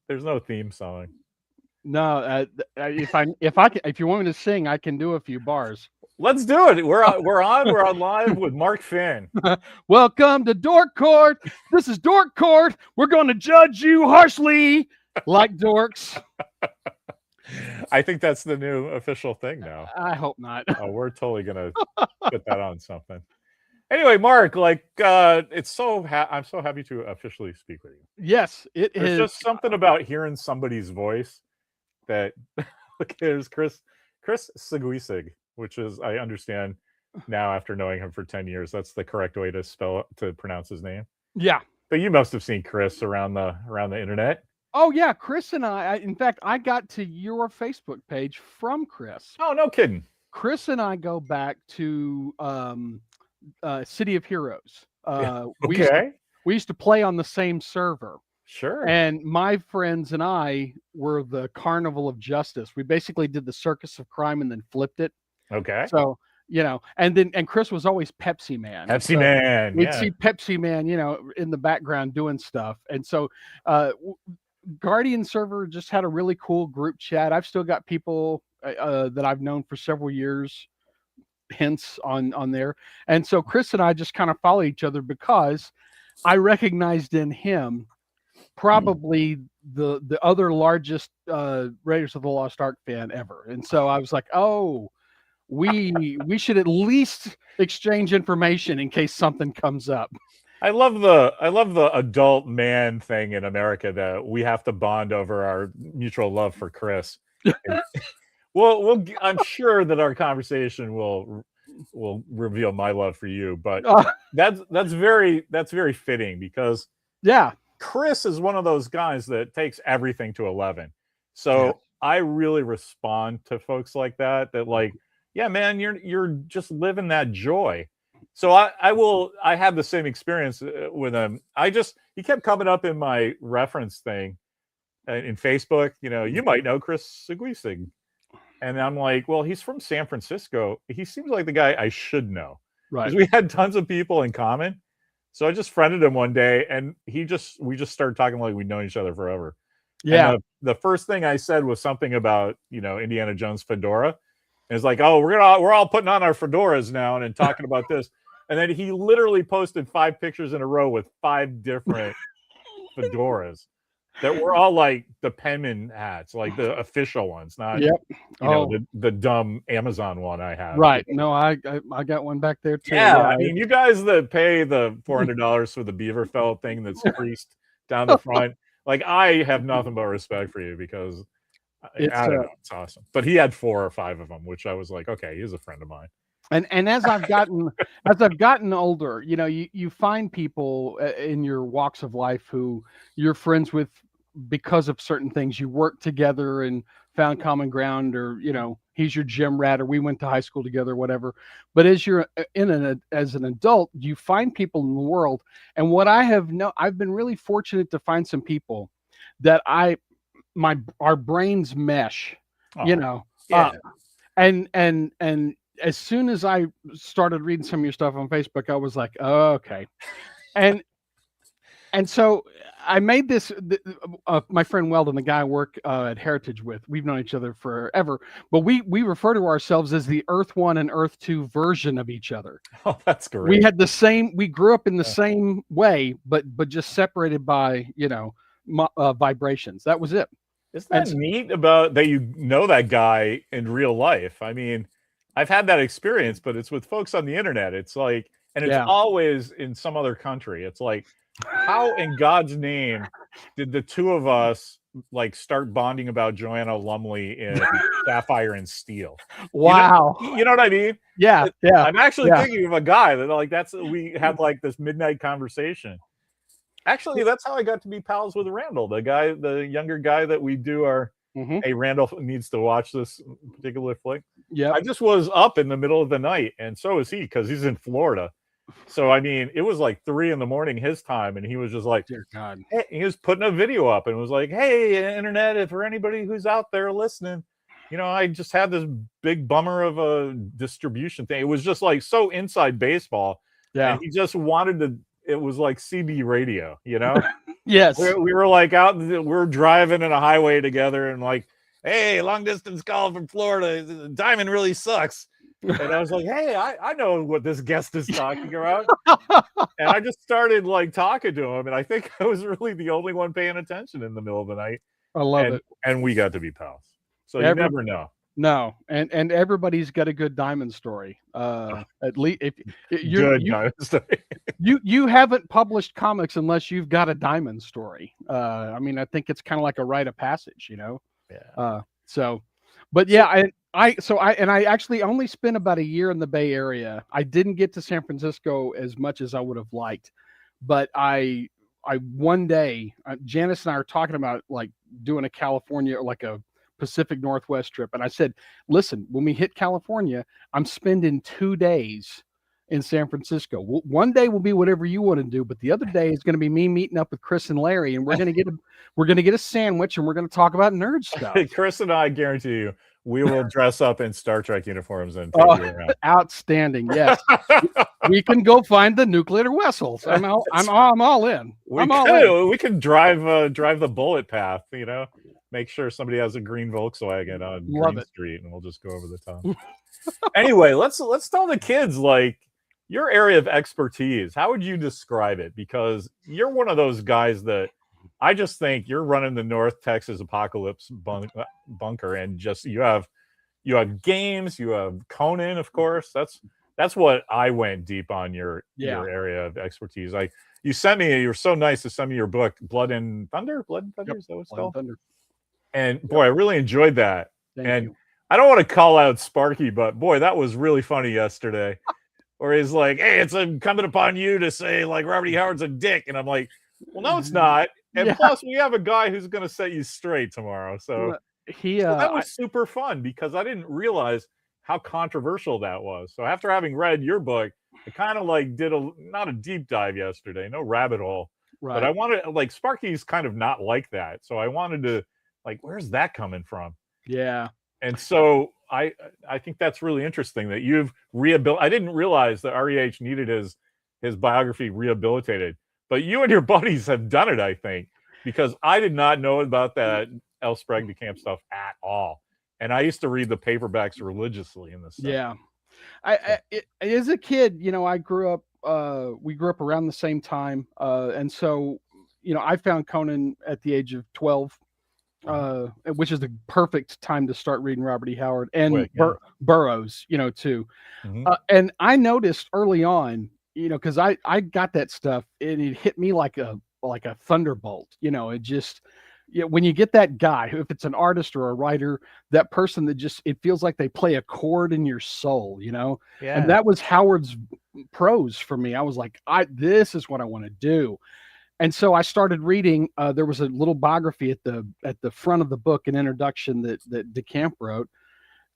There's no theme song. No, if you want me to sing, I can do a few bars. Let's do it. We're on live with Mark Finn. Welcome to Dork Court. This is Dork Court. We're going to judge you harshly, like dorks. I think that's the new official thing now. I hope not. Oh, we're totally gonna put that on something. Anyway, Mark, I'm so happy to officially speak with you. Yes, it There's is. just something about hearing somebody's voice that look, there's Chris Seguisig, which is, I understand now after knowing him for 10 years, that's the correct way to pronounce his name. Yeah. But you must have seen Chris around the internet. Oh yeah, Chris and in fact, I got to your Facebook page from Chris. Oh, no kidding. Chris and I go back to City of Heroes. Okay. We used to play on the same server. Sure. And my friends and I were the Carnival of Justice. We basically did the Circus of Crime and then flipped it. Okay. So, and Chris was always Pepsi Man. Pepsi Man. We'd see Pepsi Man, in the background doing stuff. And so Guardian server just had a really cool group chat. I've still got people that I've known for several years, hints on there. And so Chris and I just kind of follow each other because I recognized in him probably the other largest Raiders of the Lost Ark fan ever. And so I was like, oh, we should at least exchange information in case something comes up. I love the adult man thing in America that we have to bond over our mutual love for Chris. Well, I'm sure that our conversation will reveal my love for you, but that's very fitting because Chris is one of those guys that takes everything to 11. So I really respond to folks like that like, yeah, man, you're just living that joy. So I have the same experience with him. He kept coming up in my reference thing in Facebook. You might know Chris Seguisig. And I'm like, well, he's from San Francisco. He seems like the guy I should know. Right. Because we had tons of people in common. So I just friended him one day and we just started talking like we'd known each other forever. Yeah. And the first thing I said was something about, Indiana Jones fedora. And it's like, oh, we're all putting on our fedoras now and talking about this. And then he literally posted 5 pictures in a row with 5 different fedoras that were all like the penman hats, like the official ones, not the dumb Amazon one I have. Right. No, I got one back there too. Yeah, I mean, you guys that pay the $400 for the beaver felt thing that's creased down the front, like I have nothing but respect for you because I don't know, it's awesome. But he had 4 or 5 of them, which I was like, okay, he's a friend of mine. And as I've gotten older, you find people in your walks of life who you're friends with because of certain things. You work together and found common ground, or he's your gym rat, or we went to high school together, whatever. But as you're as an adult, you find people in the world, and what I've been really fortunate to find some people that our brains mesh, and as soon as I started reading some of your stuff on Facebook, I was like, oh, okay. And so I made this, my friend Weldon, the guy I work at Heritage with, we've known each other forever, but we refer to ourselves as the Earth 1 and Earth 2 version of each other. Oh, that's great. We grew up in the same way, but just separated by, vibrations. That was it. Isn't that neat about that that guy in real life? I mean, I've had that experience, but it's with folks on the internet. It's like, and it's always in some other country. It's like, how in God's name did the two of us like start bonding about Joanna Lumley in Sapphire and Steel? Wow. You know what I mean? Yeah. I'm actually thinking of a guy that we had like this midnight conversation. Actually, that's how I got to be pals with Randall, the younger guy that we do our, hey, Randall needs to watch this particular flick. Yeah. I just was up in the middle of the night, and so is he, because he's in Florida. So, I mean, it was like 3 a.m. his time, and he was just like, dear God. Hey, he was putting a video up and was like, hey, internet, if for anybody who's out there listening, I just had this big bummer of a distribution thing. It was just like so inside baseball. Yeah. And he just wanted to it was like CB radio, you know? Yes. We were like we were driving in a highway together and like, hey, long distance call from Florida. Diamond really sucks. And I was like, hey, I know what this guest is talking about. And I just started like talking to him. And I think I was really the only one paying attention in the middle of the night. I love it. And we got to be pals. So you Every never know. No, and everybody's got a good diamond story. At least if Good diamond story. you haven't published comics unless you've got a diamond story. I mean, I think it's kind of like a rite of passage, you know. Yeah. But yeah, I actually only spent about a year in the Bay Area. I didn't get to San Francisco as much as I would have liked, but I one day Janice and I are talking about like doing a California, like a Pacific Northwest trip, and I said, listen, when we hit California, I'm spending 2 days in San Francisco. One day will be whatever you want to do, but the other day is going to be me meeting up with Chris and Larry, and we're going to get a sandwich, and we're going to talk about nerd stuff. Chris and I guarantee you, we will dress up in Star Trek uniforms and take you around. Outstanding, yes. We can go find the nuclear vessels. I'm all in. We can drive the bullet path, you know. Make sure somebody has a green Volkswagen on Green Street, and we'll just go over the top. Anyway, let's tell the kids like your area of expertise. How would you describe it? Because you're one of those guys that I just think you're running the North Texas apocalypse bunker, and just you have games, you have Conan, of course. That's what I went deep on your area of expertise. Like you were so nice to send me your book, Blood and Thunder. Yep. Is that what it's called? Thunder. And boy, I really enjoyed that. Thank you. I don't want to call out Sparky, but boy, that was really funny yesterday. Or he's like, hey, it's incumbent upon you to say like Robert E. Howard's a dick. And I'm like, well, no, it's not. And plus we have a guy who's going to set you straight tomorrow. So that was super fun because I didn't realize how controversial that was. So after having read your book, I kind of like did not a deep dive yesterday, no rabbit hole. Right. But I wanted, like, Sparky's kind of not like that. So I wanted to, like, where's that coming from? Yeah. And so I think that's really interesting that you've I didn't realize that REH needed his biography rehabilitated, but you and your buddies have done it, I think, because I did not know about that L. Sprague de Camp stuff at all. And I used to read the paperbacks religiously in this stuff. Yeah. As a kid, you know, we grew up around the same time. And so, you know, I found Conan at the age of 12. Which is the perfect time to start reading Robert E. Howard and Burroughs, you know, too. Mm-hmm. And I noticed early on, you know, because I got that stuff and it hit me like a thunderbolt. You know, it just, you know, when you get that guy, if it's an artist or a writer, that person that just, it feels like they play a chord in your soul, you know. Yeah. And that was Howard's prose for me. I was like, this is what I want to do. And so I started reading. There was a little biography at the front of the book, an introduction that de Camp wrote,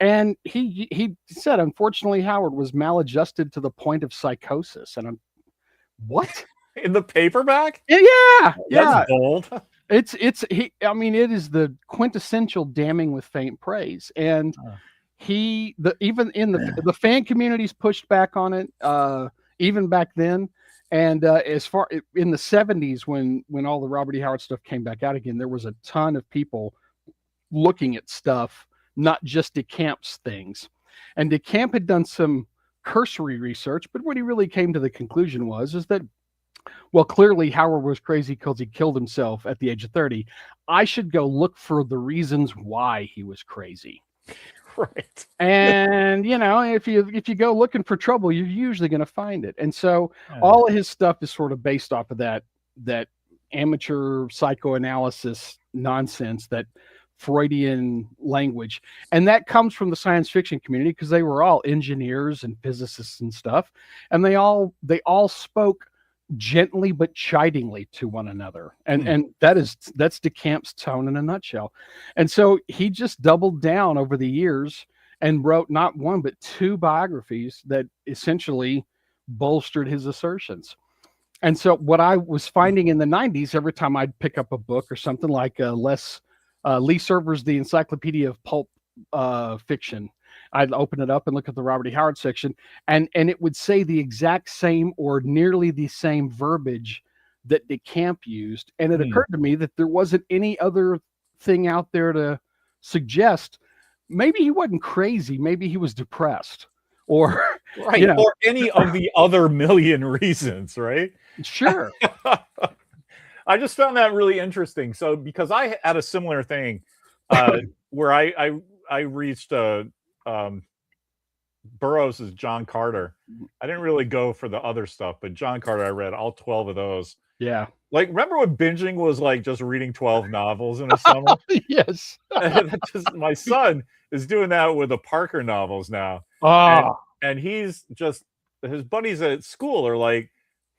and he said, unfortunately, Howard was maladjusted to the point of psychosis. And I'm, what? In the paperback? Yeah. That's bold. I mean, it is the quintessential damning with faint praise, and even in the fan communities pushed back on it, even back then. And as far in the 70s, when all the Robert E. Howard stuff came back out again, there was a ton of people looking at stuff, not just de Camp's things. And de Camp had done some cursory research, but what he really came to the conclusion is that, well, clearly Howard was crazy because he killed himself at the age of 30. I should go look for the reasons why he was crazy. Right. And you know, if you go looking for trouble, you're usually going to find it. And so all of his stuff is sort of based off of that amateur psychoanalysis nonsense, that Freudian language. And that comes from the science fiction community because they were all engineers and physicists and stuff. And they all spoke gently but chidingly to one another. And that's de Camp's tone in a nutshell. And so he just doubled down over the years and wrote not one but two biographies that essentially bolstered his assertions. And so what I was finding in the 90s, every time I'd pick up a book or something like Lee Server's The Encyclopedia of Pulp Fiction, I'd open it up and look at the Robert E. Howard section, and it would say the exact same or nearly the same verbiage that DeCamp used. And it Hmm. occurred to me that there wasn't any other thing out there to suggest maybe he wasn't crazy, maybe he was depressed, or you Right. know, Or any of the other million reasons, right? sure. I just found that really interesting. So because I had a similar thing, uh, where I reached um, Burroughs is John Carter. I didn't really go for the other stuff, but John Carter, I read all 12 of those. Yeah. Like, remember when binging was like just reading 12 novels in a summer? Yes. And that just my son is doing that with the Parker novels now. And Ah, and he's just his buddies at school are like,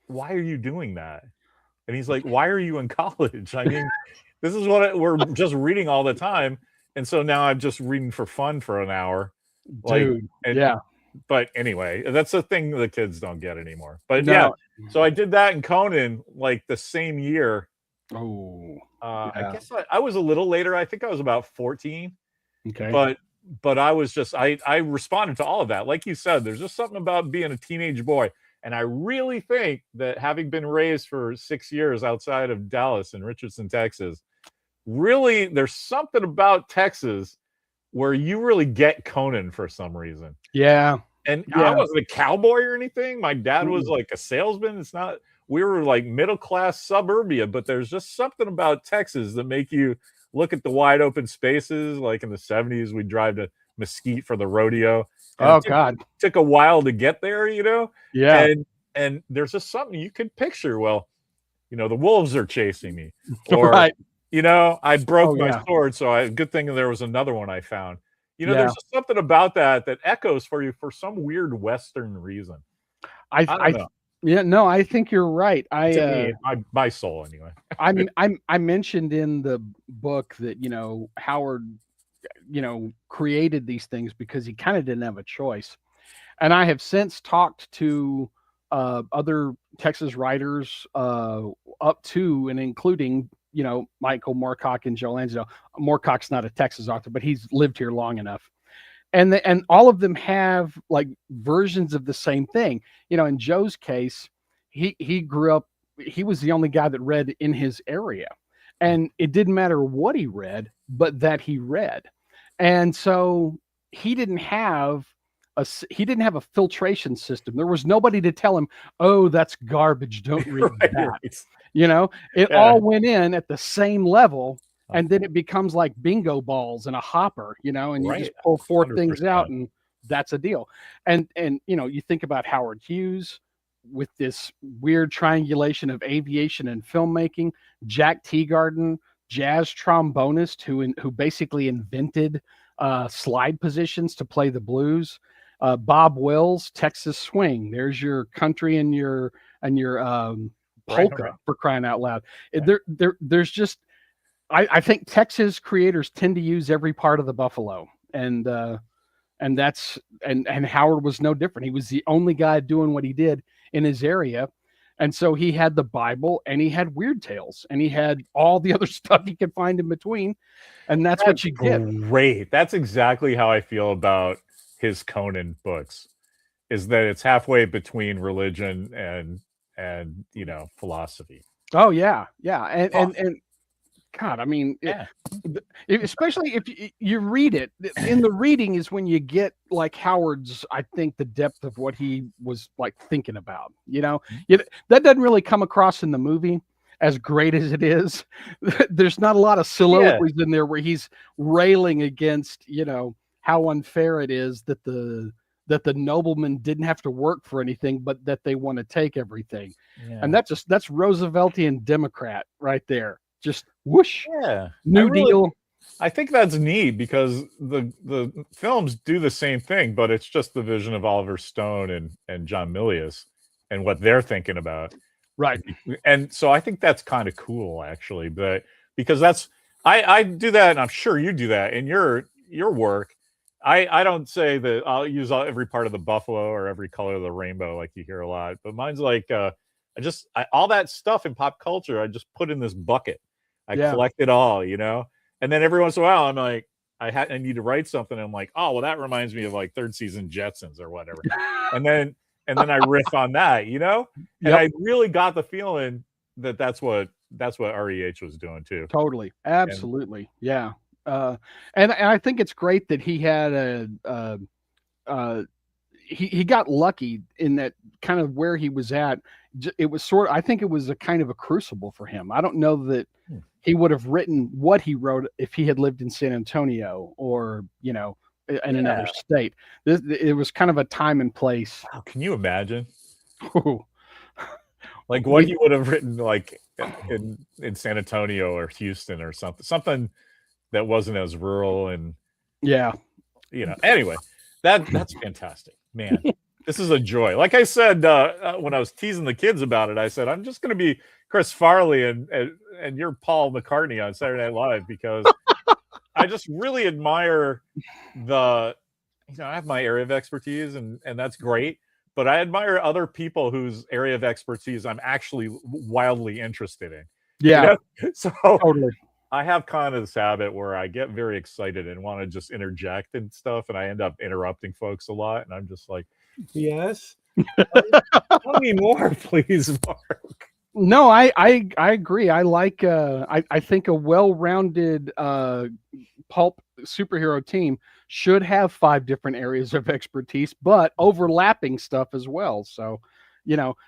"Why are you doing that?" And he's like, "Why are you in college? I mean, this is what we're just reading all the time." And so now I'm just reading for fun for an hour. Like, dude. and Yeah. but anyway, that's the thing the kids don't get anymore. But yeah, No. so I did that in Conan like the same year. Oh, I yeah. guess I was a little later. I think I was about 14, Okay. but I was just I responded to all of that. Like you said, there's just something about being a teenage boy. And I really think that having been raised for 6 years outside of Dallas in Richardson, Texas, really there's something about Texas where you really get Conan for some reason. Yeah. And I Yeah. wasn't a cowboy or anything. My dad was Mm-mm. like a salesman. It's not we were like middle class suburbia, but there's just something about Texas that make you look at the wide open spaces. Like in the 70s, we'd drive to Mesquite for the rodeo. And Oh it God. took a while to get there, Yeah. and there's just something you can picture. Well, the wolves are chasing me, or Right. I broke Oh my yeah. sword, so good thing there was another one I found. Yeah. There's just something about that that echoes for you for some weird Western reason. I I don't I know. yeah, no, I think you're right. To me, my soul anyway. I mentioned in the book that, Howard, created these things because he kind of didn't have a choice. And I have since talked to other Texas writers, up to and including, Michael Moorcock and Joe Lansdale. Moorcock's not a Texas author, but he's lived here long enough. And all of them have like versions of the same thing. In Joe's case, he grew up, he was the only guy that read in his area. And it didn't matter what he read, but that he read. And so he didn't have he didn't have a filtration system. There was nobody to tell him, "Oh, that's garbage. Don't read Right, that." right. It Yeah. all went in at the same level, Uh, and then it becomes like bingo balls in a hopper, and you right. just pull four things out 100%. and that's a deal. And you think about Howard Hughes with this weird triangulation of aviation and filmmaking, Jack Teagarden, jazz trombonist who basically invented slide positions to play the blues. Bob Wills, Texas swing. There's your country and your Right, polka, right. for crying out loud. Yeah. There's just I think Texas creators tend to use every part of the buffalo, and that's and Howard was no different. He was the only guy doing what he did in his area, and so he had the Bible and he had Weird Tales and he had all the other stuff he could find in between, and that's what That's you get. great. That's exactly how I feel about his Conan books, is that it's halfway between religion and philosophy. Oh yeah, yeah, and Oh, God, I mean, yeah. especially if you read it. In the reading is when you get like Howard's, I think, the depth of what he was like thinking about. That doesn't really come across in the movie as great as it is. There's not a lot of Yeah, soliloquies in there where he's railing against, how unfair it is that the noblemen didn't have to work for anything, but that they want to take everything. And yeah, that's Rooseveltian Democrat right there. Just whoosh, yeah. New Deal. I think that's neat because the films do the same thing, but it's just the vision of Oliver Stone and John Milius and what they're thinking about. Right. And so I think that's kind of cool, actually. But because I do that, and I'm sure you do that in your work. I don't say that I'll use every part of the buffalo or every color of the rainbow like you hear a lot, but mine's like all that stuff in pop culture I just put in this bucket. I Yeah. collect it all, and then every once in a while I'm like, I need to write something. And I'm like, oh well, that reminds me of like third season Jetsons or whatever. And then I riff on that, and Yep. I really got the feeling that that's what REH was doing too. Totally. And Absolutely. Yeah. And I think it's great that he had uh, he got lucky in that kind of where he was at. It was I think it was a kind of a crucible for him. I don't know that he would have written what he wrote if he had lived in San Antonio or, in another state. It was kind of a time and place. wow, can you imagine? Ooh. Like what he would have written like in San Antonio or Houston or something that wasn't as rural and Yeah. Anyway, that's fantastic, man. This is a joy. Like I said when I was teasing the kids about it, I said I'm just going to be Chris Farley and you're Paul McCartney on Saturday Night Live because I just really admire I have my area of expertise and that's great. But I admire other people whose area of expertise I'm actually wildly interested in. Yeah. So Totally. I have kind of this habit where I get very excited and want to just interject and stuff, and I end up interrupting folks a lot. And I'm just like, yes, tell me more, please, Mark. No, I agree. I like I think a well-rounded pulp superhero team should have 5 different areas of expertise, but overlapping stuff as well. So,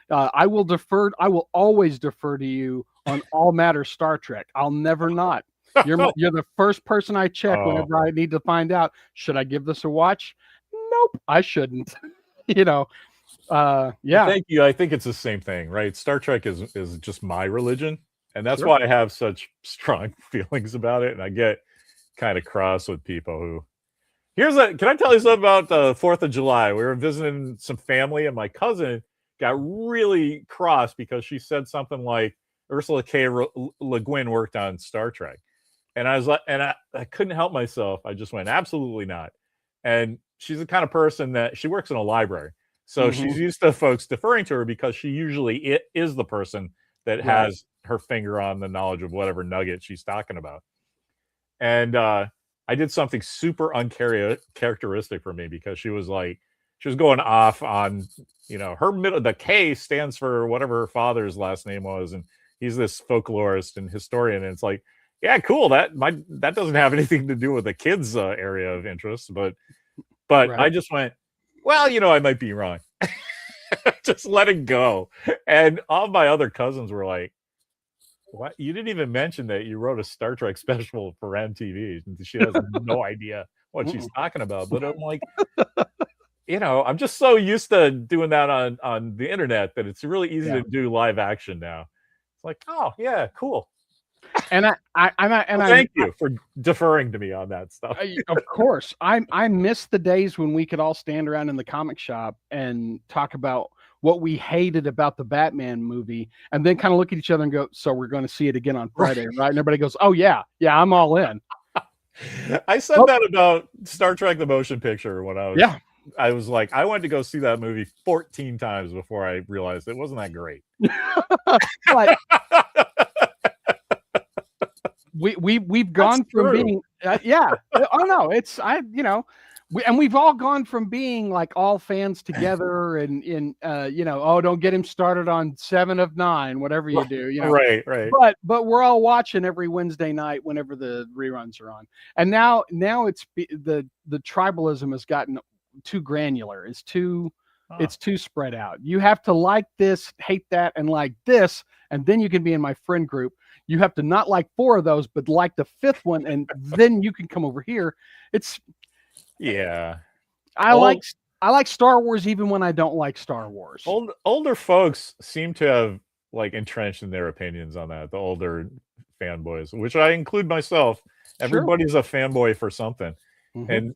I will always defer to you on all matters Star Trek. I'll never not. You're the first person I check whenever I need to find out, should I give this a watch? Nope, I shouldn't. Yeah. Thank you. I think it's the same thing, right? Star Trek is just my religion, and that's why I have such strong feelings about it. And I get kind of cross with people who. Can I tell you something about the 4th of July? We were visiting some family, and my cousin got really cross because she said something like Ursula K. Le Guin worked on Star Trek, and I was like, and I couldn't help myself. I just went, absolutely not. And she's the kind of person that she works in a library. So she's used to folks deferring to her because she usually is the person that has her finger on the knowledge of whatever nugget she's talking about. And I did something super uncharacteristic for me because she was going off on, the K stands for whatever her father's last name was. And he's this folklorist and historian. And it's like, yeah, cool. That doesn't have anything to do with the kids' area of interest. But I just went, well, I might be wrong. Just let it go. And all my other cousins were like, what? You didn't even mention that you wrote a Star Trek special for MTV. She has no idea what she's talking about. But I'm like, I'm just so used to doing that on the internet that it's really easy to do live action now. It's like, oh yeah, cool. And thank you for deferring to me on that stuff. Of course, I miss the days when we could all stand around in the comic shop and talk about what we hated about the Batman movie, and then kind of look at each other and go, "So we're going to see it again on Friday, right?" And everybody goes, "Oh yeah, I'm all in." I said that about Star Trek: The Motion Picture when I was. Yeah. I was like, I wanted to go see that movie 14 times before I realized it wasn't that great. But we've gone from being oh no, it's we've all gone from being like all fans together and oh, don't get him started on 7 of 9, whatever you do, right. But we're all watching every Wednesday night whenever the reruns are on, and now it's the tribalism has gotten too granular. It's too spread out. You have to like this, hate that, and like this, and then you can be in my friend group. You have to not like 4 of those, but like the 5th one, and then you can come over here. It's I like Star Wars even when I don't like Star Wars. Older folks seem to have like entrenched in their opinions on that. The older fanboys, which I include myself. Everybody's a fanboy for something, and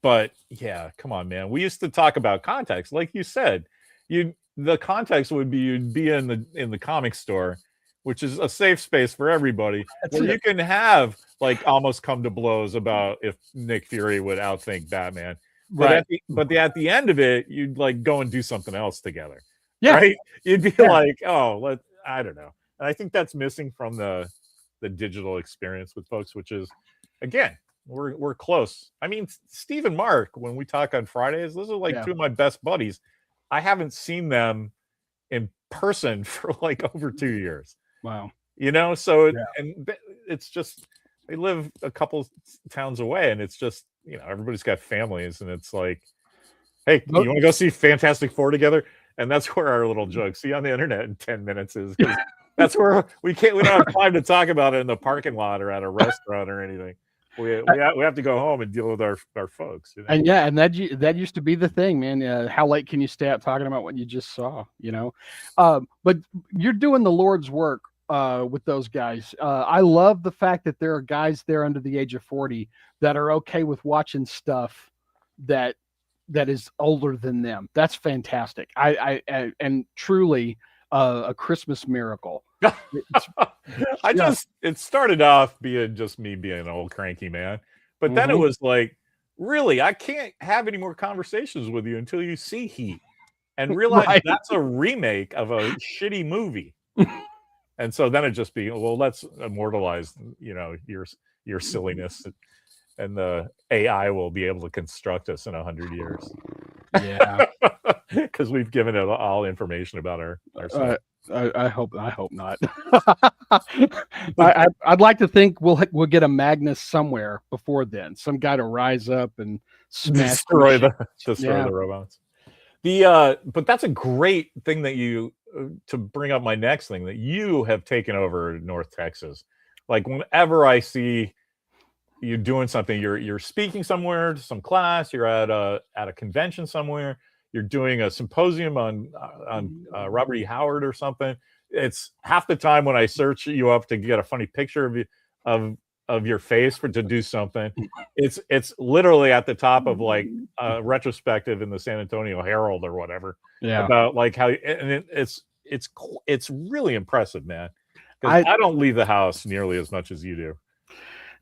but yeah, come on, man. We used to talk about context, like you said. The context would be you'd be in the comic store, which is a safe space for everybody, where you can have like almost come to blows about if Nick Fury would outthink Batman. But at the end of it, you'd like go and do something else together. Yeah. Right? You'd be like, oh, I don't know. And I think that's missing from the digital experience with folks, which is, again, we're close. I mean, Steve and Mark, when we talk on Fridays, those are like Yeah. two of my best buddies. I haven't seen them in person for like over 2 years. Wow. So Yeah. it's just they live a couple towns away, and it's just everybody's got families, and it's like, hey, Tho- you want to go see Fantastic Four together? And that's where our little joke see on the internet in 10 minutes is, because that's where we don't have time to talk about it in the parking lot or at a restaurant or anything. We have to go home and deal with our folks. And yeah, and that used to be the thing, man. How late can you stay up talking about what you just saw? But you're doing the Lord's work with those guys. I love the fact that there are guys there under the age of 40 that are okay with watching stuff that is older than them. That's fantastic. And truly a Christmas miracle. It started off being just me being an old cranky man, but then it was like, really, I can't have any more conversations with you until you see Heat and realize that's a remake of a shitty movie. And so then it just be, well, let's immortalize, your silliness, and the AI will be able to construct us in 100 years. Yeah, because we've given it all information about ourselves. I hope not. I'd like to think we'll get a Magnus somewhere before then. Some guy to rise up and smash destroy the robots. But that's a great thing that you to bring up my next thing, that you have taken over North Texas. Like whenever I see you doing something, you're speaking somewhere to some class, you're at a convention somewhere, you're doing a symposium on Robert E. Howard or something. It's half the time when I search you up to get a funny picture of you of your face to do something. It's literally at the top of like a retrospective in the San Antonio Herald or whatever. Yeah. About like how, and it's really impressive, man. Because I don't leave the house nearly as much as you do.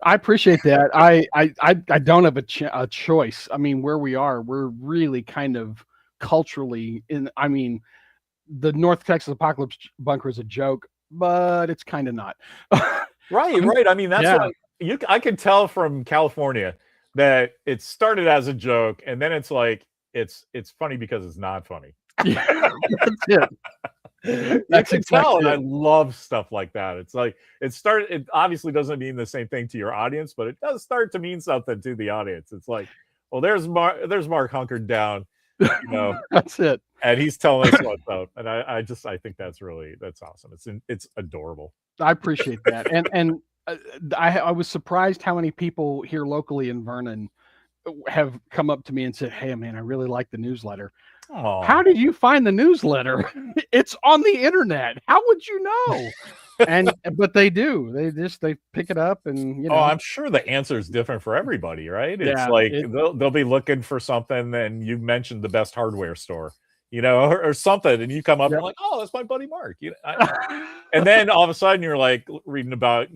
I appreciate that. I don't have a choice. I mean, where we are, we're really kind of culturally the North Texas Apocalypse Bunker is a joke, but it's kind of not. Right. I mean, that's like I can tell from California that it started as a joke, and then it's like it's funny because it's not funny. Yeah, that's it. That's exactly tell, and I love stuff like that. It's like it obviously doesn't mean the same thing to your audience, but it does start to mean something to the audience. It's like, well, there's Mark hunkered down, That's it, and he's telling us what's up, and I think that's awesome. It's adorable. I appreciate that, and I was surprised how many people here locally in Vernon have come up to me and said, "Hey, man, I really like the newsletter." Aww. How did you find the newsletter? It's on the internet. How would you know? But they do. They pick it up, and I'm sure the answer is different for everybody, right? It's like they'll be looking for something, and you mentioned the best hardware store, or something, and you come up and like, oh, that's my buddy Mark. And then all of a sudden you're like reading about,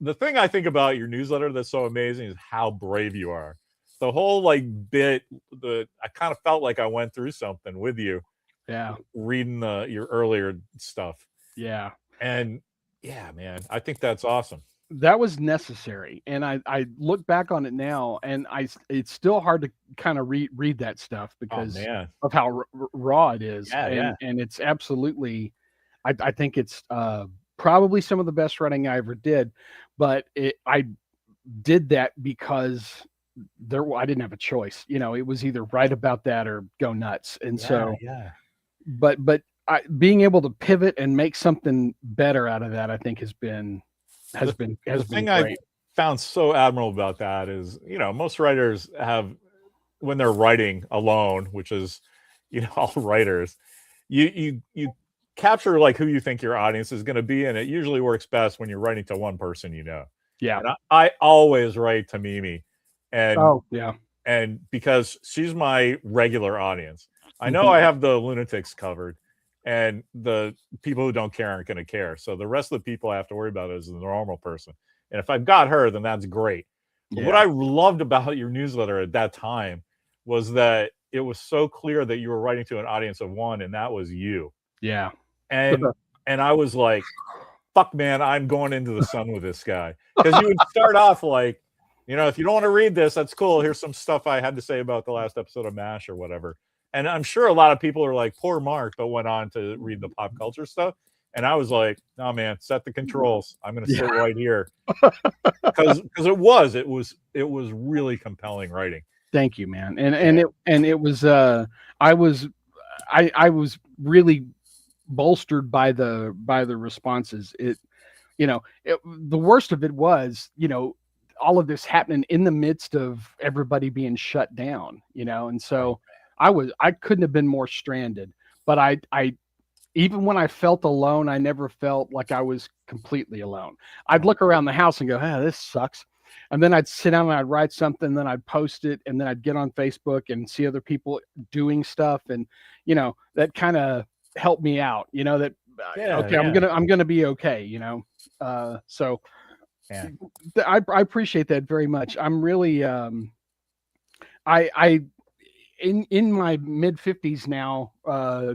the thing I think about your newsletter that's so amazing is how brave you are. The whole like bit, I kind of felt like I went through something with you. Yeah. Reading your earlier stuff. Yeah. And yeah, man, I think that's awesome. That was necessary. And I look back on it now, and it's still hard to kind of read that stuff because of how raw it is. Yeah, and it's absolutely, I think it's probably some of the best writing I ever did, but I did that because I didn't have a choice. It was either write about that or go nuts. And but being able to pivot and make something better out of that, I think has been the thing I found so admirable about that is, most writers have, when they're writing alone, which is, all writers, you capture like who you think your audience is going to be. And it usually works best when you're writing to one person, Yeah. And I always write to Mimi. And and because she's my regular audience, I know I have the lunatics covered, and the people who don't care aren't going to care. So the rest of the people I have to worry about is the normal person. And if I've got her, then that's great. But what I loved about your newsletter at that time was that it was so clear that you were writing to an audience of one, and that was you. Yeah. And I was like, fuck, man, I'm going into the sun with this guy. Because you would start off like, if you don't want to read this, that's cool. Here's some stuff I had to say about the last episode of MASH or whatever. And I'm sure a lot of people are like, poor Mark, but went on to read the pop culture stuff. And I was like, oh man, set the controls. I'm going to sit right here. Because it was really compelling writing. Thank you, man. And it was I was really bolstered by the responses. The worst of it was, all of this happening in the midst of everybody being shut down, and so I couldn't have been more stranded. But I even when I felt alone, I never felt like I was completely alone. I'd look around the house and go, this sucks. And then I'd sit down and I'd write something, then I'd post it, and then I'd get on Facebook and see other people doing stuff. And, that kind of helped me out, that, okay, I'm going to be okay, so yeah. I appreciate that very much. I'm really, I in my mid 50s now,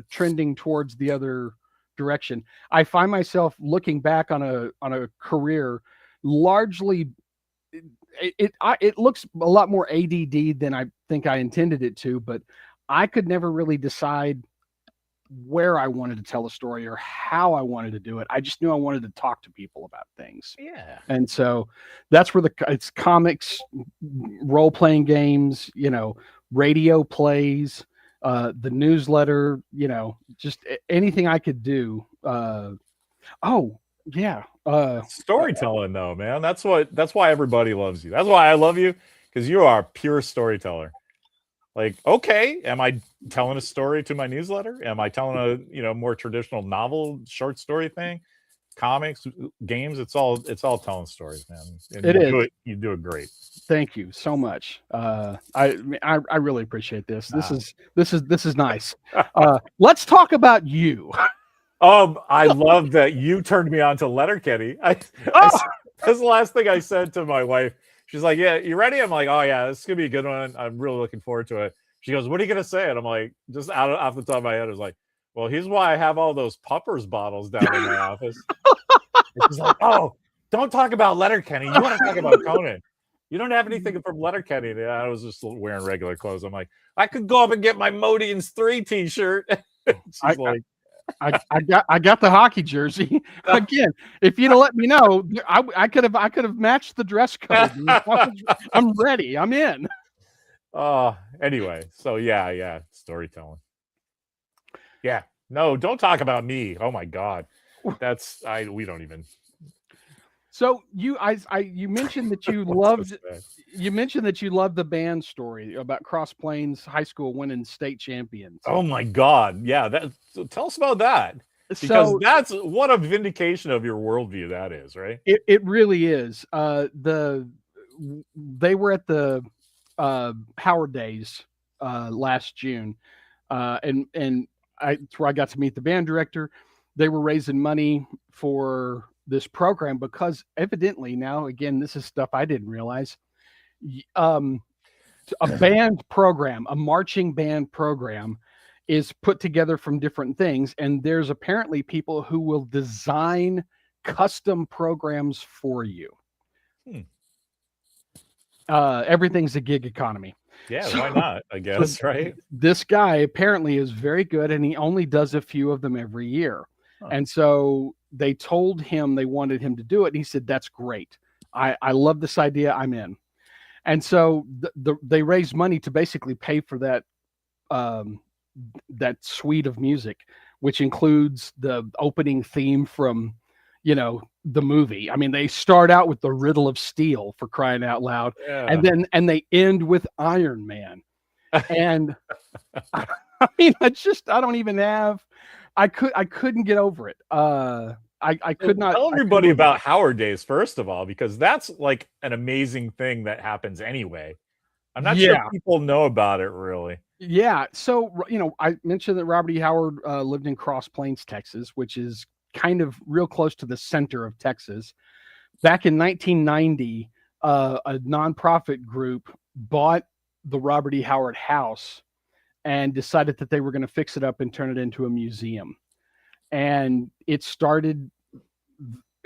trending towards the other direction. I find myself looking back on a career largely. It looks a lot more ADD than I think I intended it to, but I could never really decide where I wanted to tell a story or how I wanted to do it. I just knew I wanted to talk to people about things. Yeah. And so that's where it's comics, role-playing games, radio plays, the newsletter, just anything I could do. Storytelling though, man. That's why everybody loves you. That's why I love you, because you are a pure storyteller. Like, okay, am I telling a story to my newsletter? Am I telling a more traditional novel, short story thing? Comics, games, it's all telling stories, man. And you do it great. Thank you so much. I really appreciate this. This is nice. Let's talk about you. I love that you turned me on to Letterkenny. That's the last thing I said to my wife. She's like, yeah, you ready? I'm like, oh yeah, this is gonna be a good one. I'm really looking forward to it. She goes, what are you gonna say? And I'm like, just off the top of my head, I was like, well, here's why I have all those Puppers bottles down in my office. And she's like, oh, don't talk about Letterkenny. You want to talk about Conan. You don't have anything from Letterkenny. And I was just wearing regular clothes. I'm like, I could go up and get my Modians 3 t-shirt. She's like, I got the hockey jersey. Again, if you'd have let me know, I could have matched the dress code. I'm ready. I'm in. Anyway, so yeah, storytelling. Yeah. No, don't talk about me. Oh my God. We don't even. So you mentioned that you loved the band story about Cross Plains High School winning state champions. Oh my God. Yeah. Tell us about that. Because that's what a vindication of your worldview that is, right? It really is. They were at the Howard Days last June, and it's where I got to meet the band director. They were raising money for this program because evidently now, again, this is stuff I didn't realize. A band program, a marching band program, is put together from different things, and there's apparently people who will design custom programs for you. Everything's a gig economy. Yeah, why not? I guess, right? This guy apparently is very good, and he only does a few of them every year. Huh. And so they told him they wanted him to do it, and he said, that's great. I love this idea. I'm in. And so they raised money to basically pay for that that suite of music, which includes the opening theme from, the movie. I mean, they start out with the Riddle of Steel, for crying out loud. Yeah. And they end with Iron Man. And I mean, I don't even have, I couldn't get over it. I could not tell everybody about Howard Days, first of all, because that's like an amazing thing that happens anyway. I'm not sure people know about it really. Yeah. So, I mentioned that Robert E. Howard lived in Cross Plains, Texas, which is kind of real close to the center of Texas. Back in 1990, a nonprofit group bought the Robert E. Howard house and decided that they were going to fix it up and turn it into a museum. And it started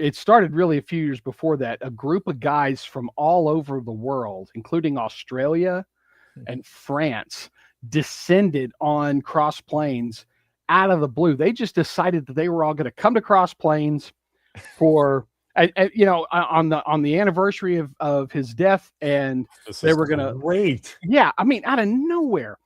it started really a few years before that. A group of guys from all over the world, including Australia and France, descended on Cross Plains out of the blue. They just decided that they were all going to come to Cross Plains for, on the anniversary of his death, and This they is were going to, great. yeah, I mean, out of nowhere.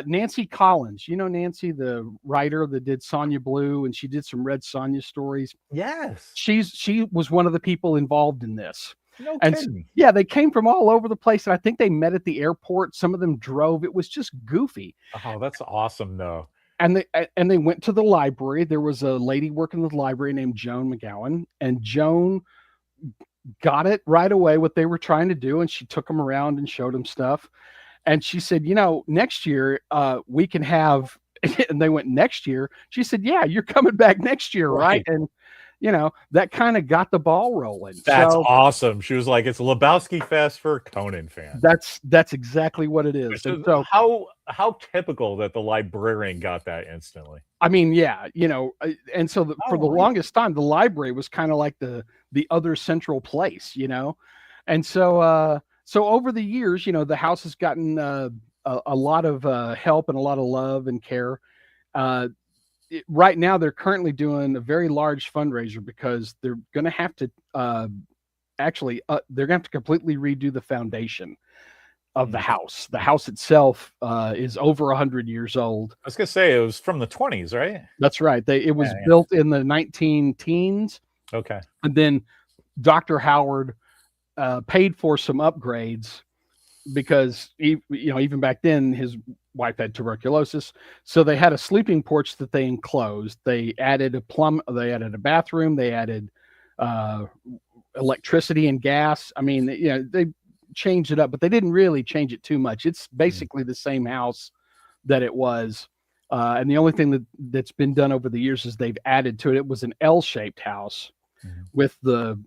Nancy Collins, Nancy, the writer that did Sonya Blue, and she did some Red Sonja stories. Yes. She was one of the people involved in this. No And kidding. yeah, they came from all over the place, and I think they met at the airport. Some of them drove. It was just goofy. Oh, that's awesome, though. And they went to the library. There was a lady working in the library named Joan McGowan, and Joan got it right away what they were trying to do, and she took them around and showed them stuff. And she said, next year we can have, and they went, next year. She said, yeah, you're coming back next year, right? And that kind of got the ball rolling. That's awesome. She was like, it's Lebowski Fest for Conan fans. That's exactly what it is. And so how typical that the librarian got that instantly. I mean, yeah, and so for the longest time, the library was kind of like the other central place, and so over the years, the house has gotten a lot of help and a lot of love and care. Right now, they're currently doing a very large fundraiser because they're going to have to they're going to have to completely redo the foundation of the house. The house itself is over 100 years old. I was going to say it was from the 20s, right? That's right. It was built in the 19 teens. Okay. And then Dr. Howard paid for some upgrades because even back then his wife had tuberculosis, so they had a sleeping porch that they enclosed. They added they added a bathroom, they added electricity and gas. I mean, they changed it up, but they didn't really change it too much. It's basically the same house that it was, and the only thing that's been done over the years is they've added to it. It was an L-shaped house with the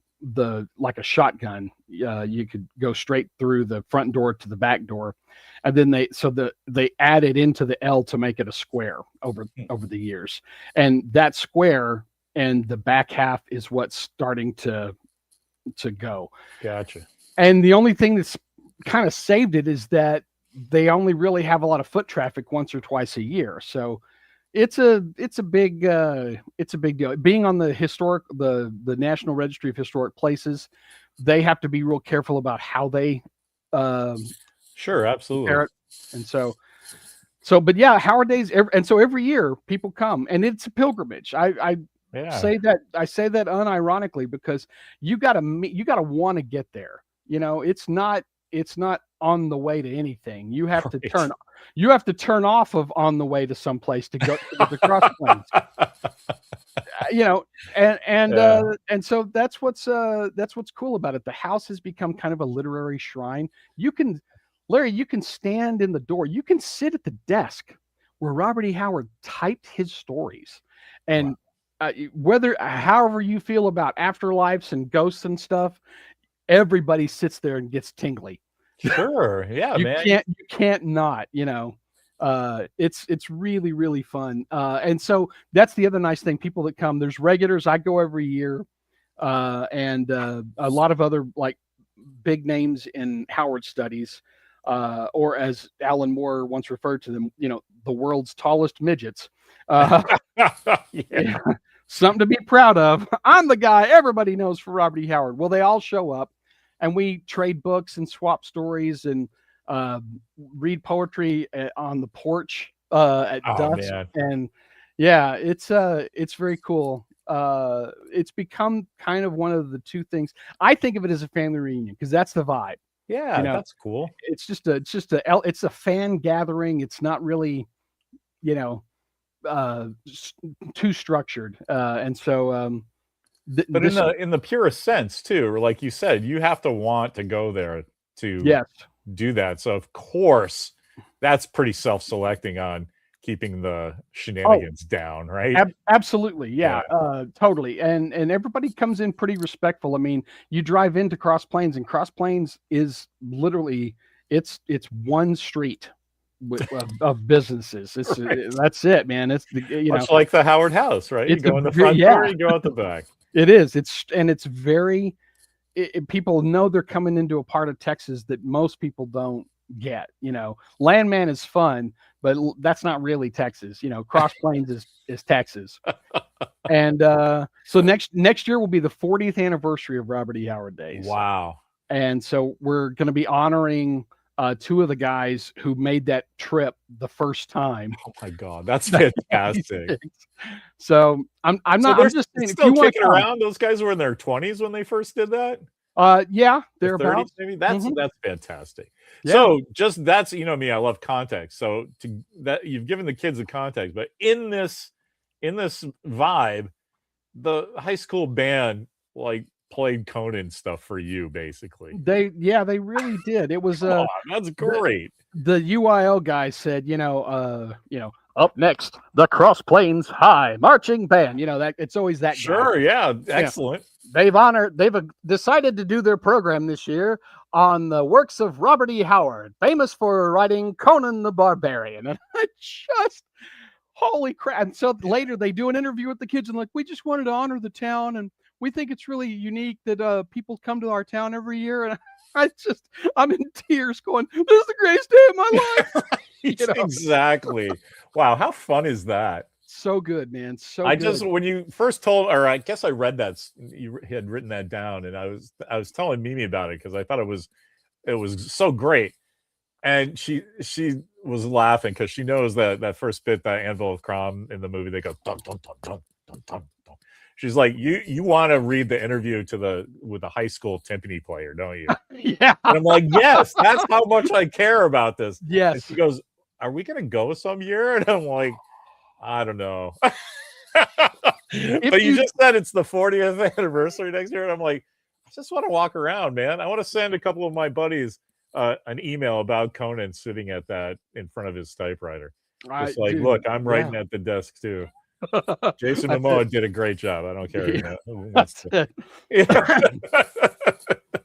like a shotgun. You could go straight through the front door to the back door, and then they added into the L to make it a square over the years, and that square and the back half is what's starting to go. Gotcha. And the only thing that's kind of saved it is that they only really have a lot of foot traffic once or twice a year. So it's a big deal. Being on the National Registry of Historic Places, they have to be real careful about how they sure, absolutely. And but yeah, Howard Days, and so every year people come, and it's a pilgrimage. I say that unironically because you gotta want to get there. It's not on the way to anything. You have to turn off of on the way to someplace to go to the Cross Plains. And so that's what's cool about it. The house has become kind of a literary shrine. Larry, you can stand in the door. You can sit at the desk where Robert E. Howard typed his stories, and however you feel about afterlives and ghosts and stuff, everybody sits there and gets tingly. Sure. Yeah, man. You can't not, it's really, really fun. And so that's the other nice thing. People that come, there's regulars. I go every year. And a lot of other like big names in Howard studies, or as Alan Moore once referred to them, the world's tallest midgets. Yeah. Something to be proud of. I'm the guy everybody knows for Robert E. Howard. Well, they all show up, and we trade books and swap stories and read poetry on the porch at dusk. Man. And yeah, it's very cool. It's become kind of one of the two things. I think of it as a family reunion because that's the vibe. Yeah, that's cool. It's a fan gathering. It's not really, too structured. And so, but in the purest sense too, like you said, you have to want to go there to do that. So of course, that's pretty self-selecting on keeping the shenanigans down, right? Absolutely, yeah. Totally. And everybody comes in pretty respectful. I mean, you drive into Cross Plains, and Cross Plains is literally it's one street of businesses. That's it, man. It's much like the Howard House, right? You go in the front door, you go out the back. It is. It's very. People know they're coming into a part of Texas that most people don't get. Landman is fun, but that's not really Texas. Cross Plains is Texas. And so next year will be the 40th anniversary of Robert E. Howard Days. Wow. And so we're going to be honoring two of the guys who made that trip the first time. Oh my God, that's fantastic. So I'm just saying, if you want kicking around, those guys were in their 20s when they first did that. Yeah, they're about 30s, maybe. That's fantastic. Yeah. So just that's me, I love context. So that you've given the kids the context, but in this vibe, the high school band like played Conan stuff for you, basically. They really did. It was that's great. The UIL guy said, up next, the Cross Plains High Marching Band. That it's always that Sure, guy. Yeah, excellent. They've decided to do their program this year on the works of Robert E. Howard, famous for writing Conan the Barbarian. And I just, holy crap. And so later they do an interview with the kids and like, we just wanted to honor the town. And we think it's really unique that people come to our town every year. And I'm in tears going, this is the greatest day of my life. Exactly. Wow. How fun is that? So good, man. When you first told, or I guess I read that you had written that down, and I was telling Mimi about it because I thought it was so great, and she was laughing because she knows that first bit, that Anvil of Crom in the movie, they go dun, dun, dun, dun, dun, dun, dun. She's like, you want to read the interview with the high school timpani player, don't you? Yeah. And I'm like, yes, that's how much I care about this. Yes. And she goes, are we gonna go some year? And I'm like, I don't know. But you just said it's the 40th anniversary next year, and I'm like, I just want to walk around, man. I want to send a couple of my buddies an email about Conan sitting at that in front of his typewriter. Just like, dude, look, I'm writing at the desk too. Jason Momoa did a great job. I don't care.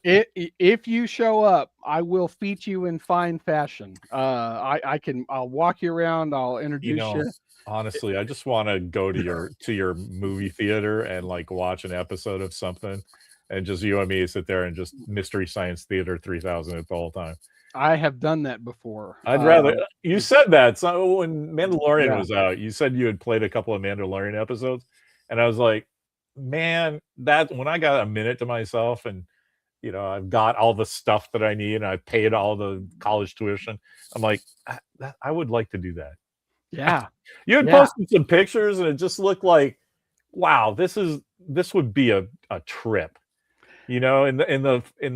If you show up, I will feat you in fine fashion. I'll walk you around. I'll introduce you. Honestly, I just want to go to your movie theater and like watch an episode of something, and just you and me sit there and just Mystery Science Theater 3000 it the whole time. I have done that before. I'd rather. You said that. So when Mandalorian was out, you said you had played a couple of Mandalorian episodes, and I was like, man, that when I got a minute to myself and I've got all the stuff that I need and I paid all the college tuition, I'm like, I would like to do that. Yeah. You had posted some pictures and it just looked like, wow, this would be a trip. In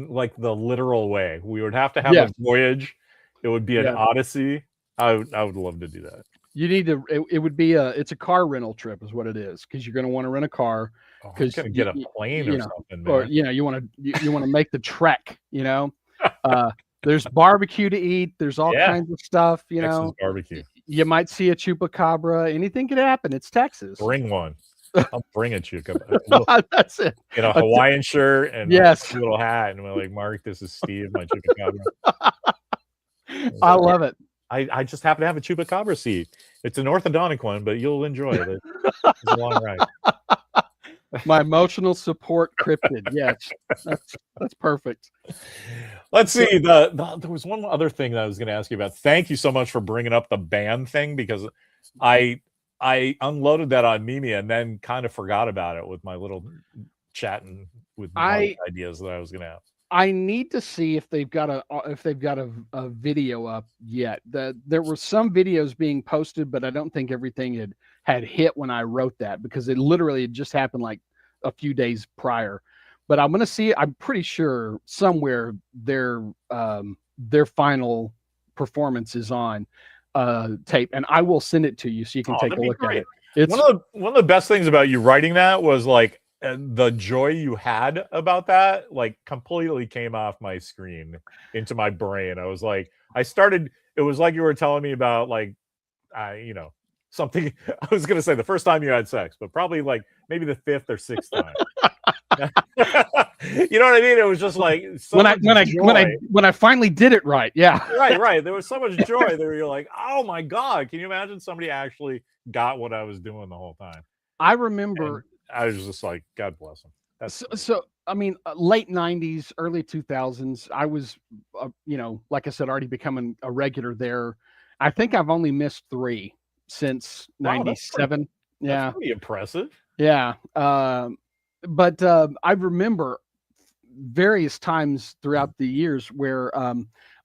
like the literal way. We would have to have a voyage. It would be an odyssey. I would love to do that. You need to. It would be it's a car rental trip, is what it is, because you're going to want to rent a car. Because you're going to get a plane or something, man. Or you want to make the trek. There's barbecue to eat. There's all kinds of stuff. Texas barbecue. You might see a chupacabra. Anything could happen. It's Texas. Bring one. I'll bring a chupacabra. That's it. Get a Hawaiian shirt and a little hat, and we're like, Mark, this is Steve, my chupacabra. I love it. I just happen to have a chupacabra seat. It's an orthodontic one, but you'll enjoy it. It's a long ride. My emotional support cryptid. Yes, that's perfect. Let's see. There was one other thing that I was going to ask you about. Thank you so much for bringing up the band thing, because I unloaded that on Mimi and then kind of forgot about it with my little chatting with my ideas that I was going to have. I need to see if they've got a video up yet. There were some videos being posted, but I don't think everything had hit when I wrote that, because it literally had just happened like a few days prior. But I'm going to see. I'm pretty sure somewhere their final performance is on tape, and I will send it to you so you can take a look at it. It's one of the best things about you writing that was like the joy you had about that, like completely came off my screen into my brain. I was like, it was like you were telling me about like, something. I was going to say the first time you had sex, but probably like maybe the fifth or sixth time. You know what I mean? It was just like when I finally did it right. Yeah. Right. There was so much joy there. You're like, oh my God, can you imagine somebody actually got what I was doing the whole time? I remember I was just like, God bless him. That's great. So I mean, late '90s, early 2000s. I was, like I said, already becoming a regular there. I think I've only missed 3 since Wow, '97. that's Yeah, pretty impressive. yeah. But I remember various times throughout the years where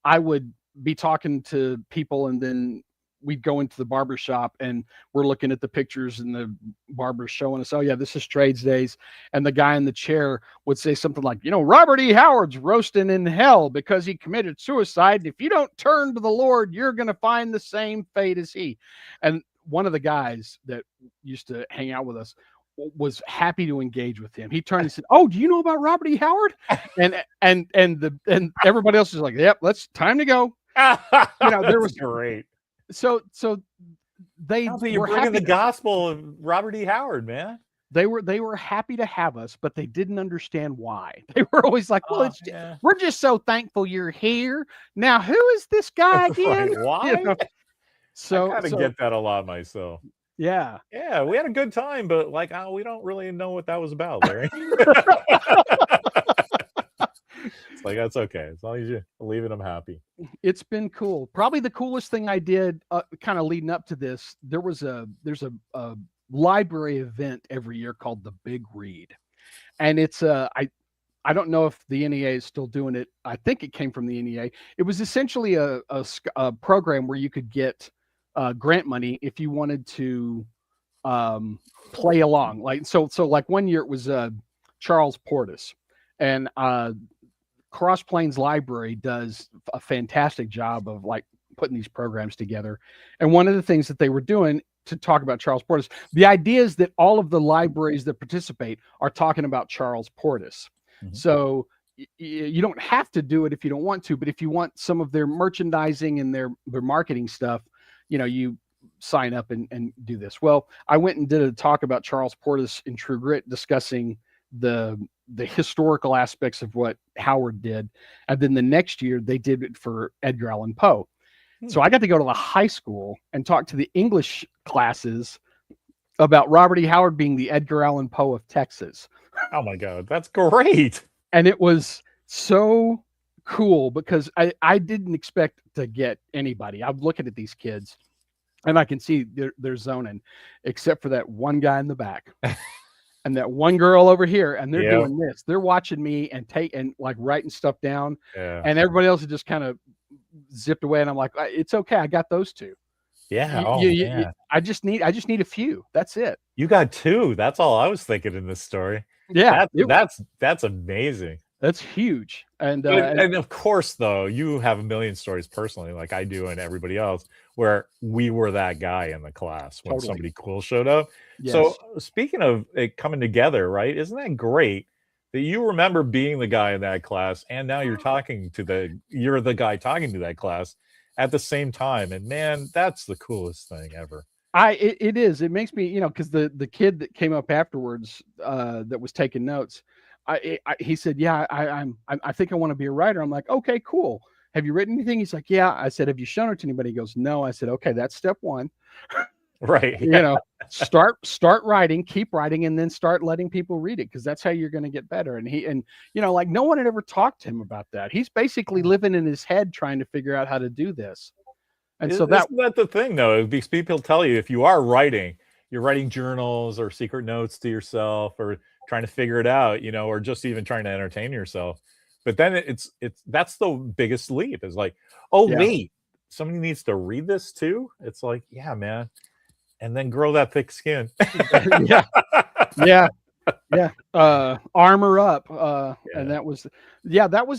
I would be talking to people and then we'd go into the barber shop and we're looking at the pictures and the barber's showing us, oh yeah, this is trades days. And the guy in the chair would say something like, Robert E. Howard's roasting in hell because he committed suicide. And if you don't turn to the Lord, you're going to find the same fate as he. And one of the guys that used to hang out with us was happy to engage with him. He turned and said, "Oh, do you know about Robert E. Howard?" And everybody else is like, "Yep, let's time to go." There That's was great. so they Sounds like you're were bringing happy. the gospel of Robert E. Howard, man. They were happy to have us, but they didn't understand why. They were always like, "Well, Oh, yeah. we're just so thankful you're here. Now, who is this guy again?" Right. Why? I So kind of get that a lot myself. yeah. Yeah, we had a good time, but like, we don't really know what that was about, Larry. It's like, that's okay. As long as you're leaving them happy. It's been cool. Probably the coolest thing I did, kind of leading up to this. There's a library event every year called the Big Read, and it's I don't know if the NEA is still doing it. I think it came from the NEA. It was essentially a program where you could get grant money if you wanted to play along. Like like one year it was Charles Portis, and Cross Plains Library does a fantastic job of like putting these programs together. And one of the things that they were doing to talk about Charles Portis, the idea is that all of the libraries that participate are talking about Charles Portis. Mhm. So you don't have to do it if you don't want to, but if you want some of their merchandising and their marketing stuff, you sign up and do this. Well, I went and did a talk about Charles Portis in True Grit, discussing the historical aspects of what Howard did. And then the next year they did it for Edgar Allan Poe. So I got to go to the high school and talk to the English classes about Robert E. Howard being the Edgar Allan Poe of Texas. Oh my God, that's great. And it was so cool because I didn't expect to get anybody. I'm looking at these kids and I can see they're zoning, except for that one guy in the back. And that one girl over here, and they're doing this. They're watching me and like writing stuff down. Yeah. And everybody else is just kind of zipped away. And I'm like, it's okay. I got those 2. Yeah. I just need a few. That's it. You got 2. That's all I was thinking in this story. Yeah. That's amazing. That's huge. And of course, though, you have a million stories personally, like I do, and everybody else, where we were that guy in the class when somebody cool showed up. yes. So speaking of it coming together, right? Isn't that great that you remember being the guy in that class, and now you're the guy talking to that class at the same time? And man, that's the coolest thing ever. It is. It makes me, because the kid that came up afterwards, that was taking notes, he said, "Yeah, I think I want to be a writer." I'm like, "Okay, cool. Have you written anything?" He's like, "Yeah." I said, "Have you shown it to anybody?" He goes, "No." I said, "Okay, that's step 1." Right. Start writing, keep writing, and then start letting people read it, because that's how you're going to get better. And like no one had ever talked to him about that. He's basically living in his head trying to figure out how to do this. And so isn't that the thing, though? Because people tell you if you are writing, you're writing journals or secret notes to yourself, or trying to figure it out, or just even trying to entertain yourself. But then it's that's the biggest leap. Is like, oh wait, somebody needs to read this too. It's like, yeah, man. And then grow that thick skin. yeah. Armor up. And that was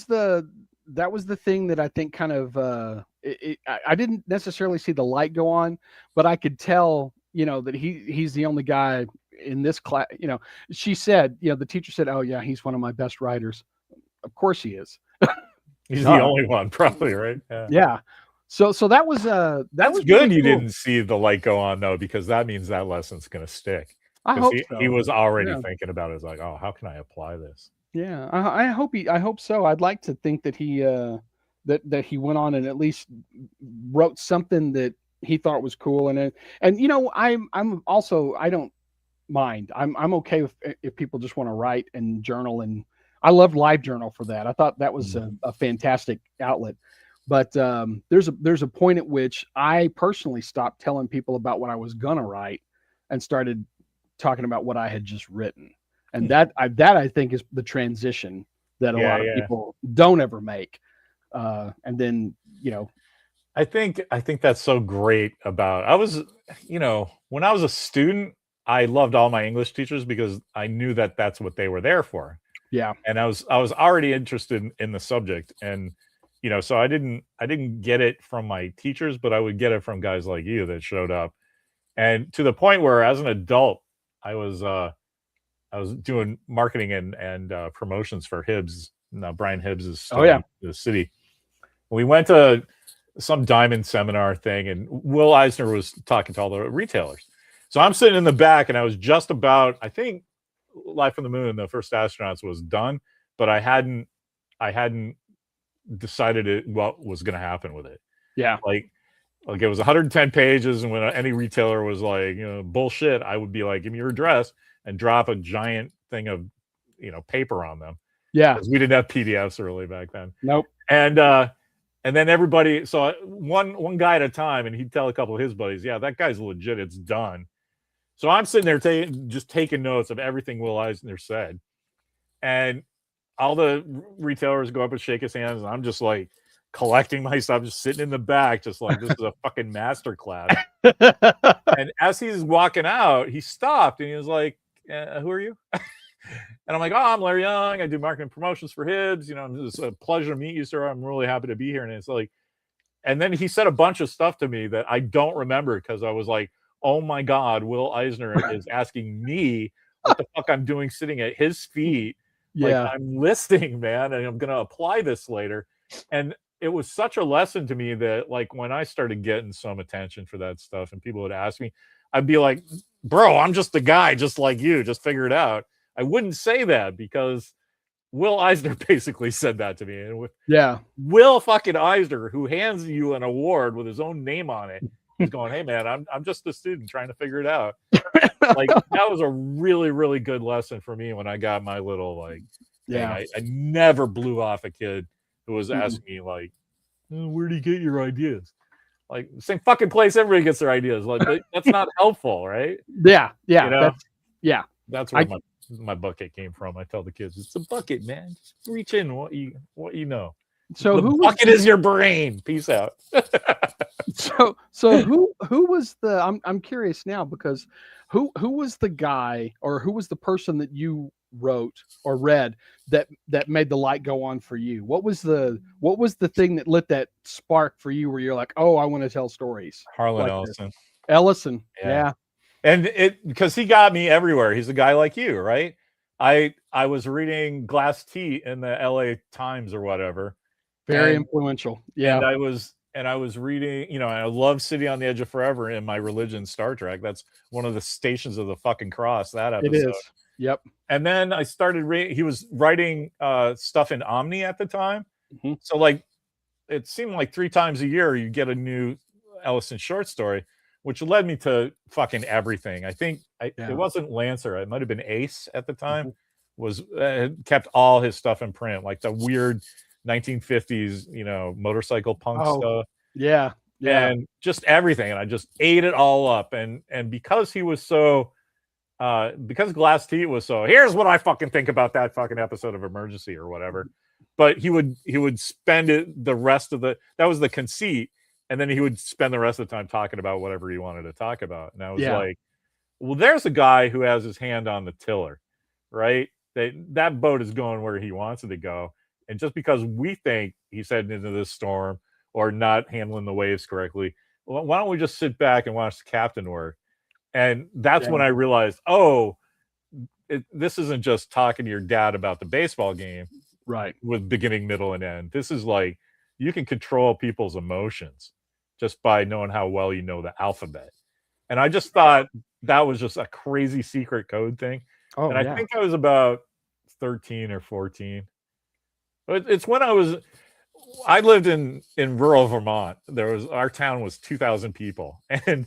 the thing that I think kind of I didn't necessarily see the light go on, but I could tell, that he's the only guy in this class. She said, the teacher said, "Oh yeah, he's one of my best writers." Of course he is. He's the only one, probably, right? Yeah. So that was that's was good. really You cool. didn't see the light go on, though, because that means that lesson's going to stick. I hope so. He was already thinking about it. It's like, oh, how can I apply this? Yeah, I hope so. I'd like to think that he that he went on and at least wrote something that he thought was cool. And I'm also, I don't mind. I'm okay if people just want to write and journal, and I loved LiveJournal for that. I thought that was a fantastic outlet. But there's a point at which I personally stopped telling people about what I was gonna write and started talking about what I had just written. And that I think is the transition that a Yeah, lot of yeah. people don't ever make. And then, I think that's so great about I was, when I was a student, I loved all my English teachers because I knew that that's what they were there for. yeah, And I was already interested in the subject, and so I didn't get it from my teachers, but I would get it from guys like you that showed up. And to the point where as an adult, I was I was doing marketing and promotions for Hibbs. Now Brian Hibbs is oh still yeah, in the city. We went to some diamond seminar thing, and Will Eisner was talking to all the retailers. So I'm sitting in the back, and I was just about, I think, Life from the Moon, the first astronauts was done, but I hadn't decided what was going to happen with it. yeah, Like it was 110 pages, and when any retailer was like, bullshit, I would be like, give me your address, and drop a giant thing of, paper on them, yeah. because we didn't have PDFs early back then. Nope. And then everybody, so one guy at a time, and he'd tell a couple of his buddies, yeah, that guy's legit, it's done. So I'm sitting there just taking notes of everything Will Eisner said, and all the retailers go up and shake his hands, and I'm just like collecting my stuff, just sitting in the back, just like this is a fucking master class. And as he's walking out, he stopped and he was like, "Who are you?" And I'm like, "Oh, I'm Larry Young. I do marketing promotions for Hibbs. It's a pleasure to meet you, sir. I'm really happy to be here." And it's like, and then he said a bunch of stuff to me that I don't remember because I was like, "Oh my God, Will Eisner is asking me what the fuck I'm doing sitting at his feet. Like Yeah. I'm listening, man, and I'm gonna apply this later." And it was such a lesson to me that, like, when I started getting some attention for that stuff and people would ask me, I'd be like, "Bro, I'm just a guy just like you. Just figure it out." I wouldn't say that because Will Eisner basically said that to me. And with Yeah. Will fucking Eisner, who hands you an award with his own name on it, is going, "Hey man, I'm just a student trying to figure it out." Like that was a really, really good lesson for me when I got my little like thing. Yeah. I never blew off a kid who was Mm-mm. asking me like, where do you get your ideas? Like same fucking place everybody gets their ideas. Like that's not helpful, right? Yeah. You Yeah. know, Yeah. that's where I my bucket came from. I tell the kids, it's a bucket, man. Just reach in what you know. so The who was bucket is your brain. Peace out. so who was the I'm curious now because who was the guy or who was the person that you wrote or read that made the light go on for you? What was the thing that lit that spark for you where you're like, "Oh, I want to tell stories Harlan like this." Ellison. Ellison. Yeah. Yeah. And it because he got me everywhere. He's a guy like you, right? I was reading Glass Tea in the LA Times or whatever, Very and influential. and Yeah. I was reading, I love City on the Edge of Forever in my religion, Star Trek. That's one of the stations of the fucking cross, that It episode. is. Yep. And then I started reading, he was writing stuff in Omni at the time. Mhm. So like it seemed like 3 times a year you get a new Ellison short story, which led me to fucking everything. I think it Yeah. wasn't Lancer, it might have been Ace at the time, Mhm. was kept all his stuff in print, like the weird 1950s, motorcycle punk Oh, stuff yeah. Yeah. and just everything. And I just ate it all up. And because he was so because Glass Tea was so, here's what I fucking think about that fucking episode of Emergency or whatever. But he would spend it the rest of that was the conceit, and then he would spend the rest of the time talking about whatever he wanted to talk about. And I was Yeah. like, well, there's a guy who has his hand on the tiller, right? That boat is going where he wants it to go. And just because we think he's heading into this storm or not handling the waves correctly, well, why don't we just sit back and watch the captain work? And that's when Yeah. I realized, oh, this isn't just talking to your dad about the baseball game Right. with beginning, middle, and end. This is like you can control people's emotions just by knowing how well you know the alphabet. And I just thought that was just a crazy secret code thing. Oh, And I yeah. think I was about 13 or 14. It's when I lived in rural Vermont. Our town was 2,000 people, and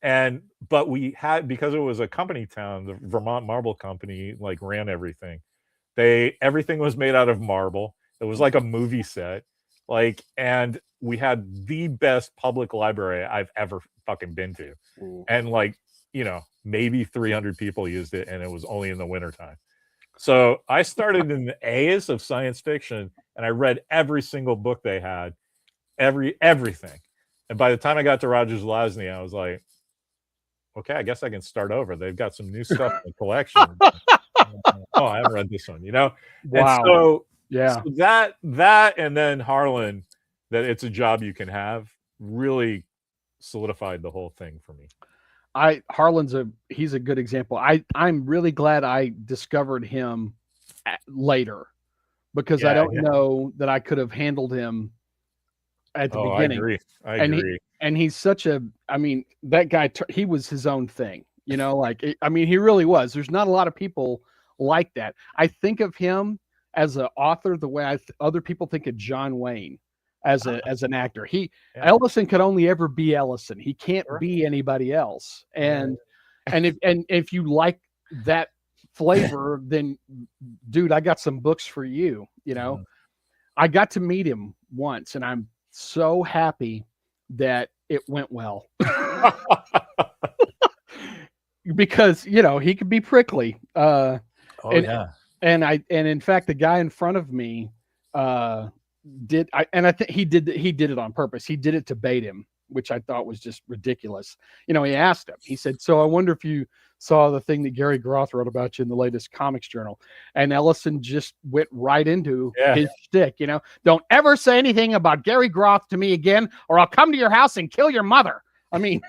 But we had, because it was a company town, the Vermont Marble Company like ran everything. Everything was made out of marble. It was like a movie set. Like, and we had the best public library I've ever fucking been to. And like, maybe 300 people used it, and it was only in the wintertime. So I started in the A's of science fiction, and I read every single book they had, everything. And by the time I got to Rogers Lasny, I was like, okay, I guess I can start over. They've got some new stuff in the collection. Oh, I haven't read this one, And Wow. so, Yeah. so that and then Harlan, that it's a job you can have, really solidified the whole thing for me. Harlan's he's a good example. I'm really glad I discovered him later, because I don't know that I could have handled him at the beginning. I agree. And he's such a, I mean, that guy, he was his own thing, like, I mean, he really was. There's not a lot of people like that. I think of him as an author the way other people think of John Wayne as an actor. Ellison could only ever be Ellison. He can't be anybody else. And if you like that flavor, then dude, I got some books for you. I got to meet him once, and I'm so happy that it went well. Because he could be prickly. And in fact, the guy in front of me I think he did it on purpose. He did it to bait him, which I thought was just ridiculous. He asked him, he said, so I wonder if you saw the thing that Gary Groth wrote about you in the latest Comics Journal. And Ellison just went right into his shtick, don't ever say anything about Gary Groth to me again, or I'll come to your house and kill your mother. I mean,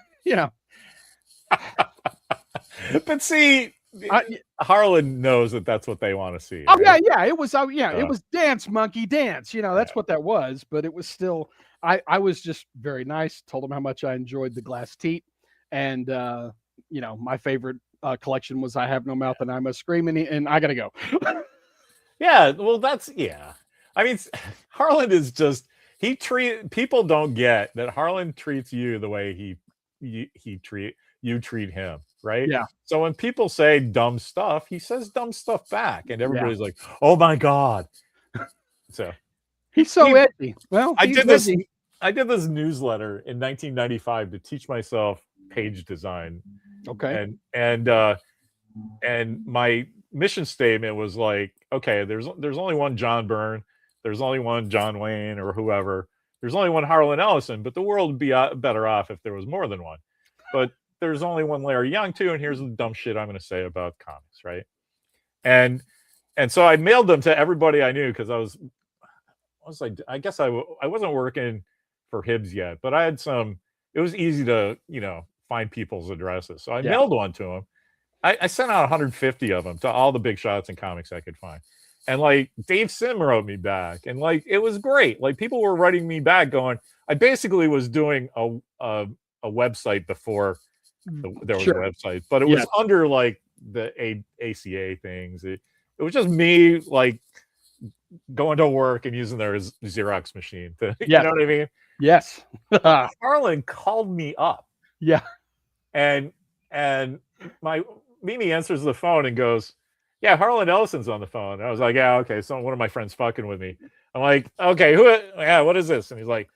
But see, Harlan knows that that's what they want to see. Oh, right? Yeah. It was, it was dance, monkey dance. That's what that was. But it was still, I was just very nice. Told him how much I enjoyed the Glass Teat. And, my favorite collection was I Have No Mouth and I Must Scream. And I got to go. Yeah. Well, I mean, Harlan is just, people don't get that Harlan treats you the way you treat him. Right? Yeah. So when people say dumb stuff, he says dumb stuff back, and everybody's like, "Oh my god!" So he's so edgy. Well, I did this newsletter in 1995 to teach myself page design. Okay. And my mission statement was like, okay, there's only one John Byrne, there's only one John Wayne or whoever, there's only one Harlan Ellison, but the world would be better off if there was more than one. But there's only one Larry Young too, and here's the dumb shit I'm going to say about comics, right? And so I mailed them to everybody I knew, because I guess I wasn't working for Hibbs yet, but I had it was easy to find people's addresses, so I mailed one to them. I sent out 150 of them to all the big shots in comics I could find, and like Dave Sim wrote me back, and like it was great. Like people were writing me back going, I basically was doing a website before there was a website, but it was under like the ACA things. It was just me like going to work and using their Xerox machine. You know what I mean? Yes. Harlan called me up. Yeah. And my Mimi answers the phone and goes, "Yeah, Harlan Ellison's on the phone." And I was like, "Yeah, okay." So one of my friends fucking with me. I'm like, "Okay, what is this?" And he's like,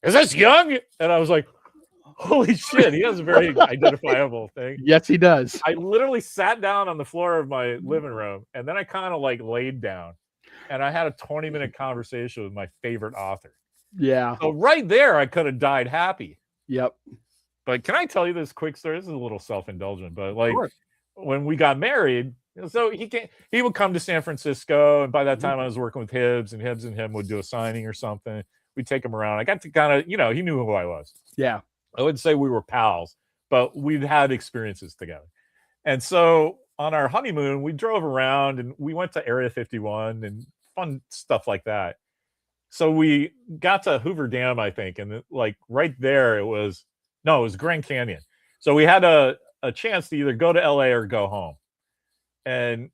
"Is this Young?" And I was like, holy shit, he has a very identifiable thing. Yes, he does. I literally sat down on the floor of my living room, and then I kind of like laid down, and I had a 20-minute conversation with my favorite author. Yeah. So right there, I could have died happy. Yep. But can I tell you this quick story? This is a little self-indulgent, but like when we got married, so he would come to San Francisco, and by that time I was working with Hibbs, and Hibbs and him would do a signing or something. We'd take him around. I got to kind of, he knew who I was. Yeah. I wouldn't say we were pals, but we'd had experiences together. And so on our honeymoon, we drove around and we went to Area 51 and fun stuff like that. So we got to Hoover Dam, I think, and like right there, it was Grand Canyon. So we had a chance to either go to LA or go home. And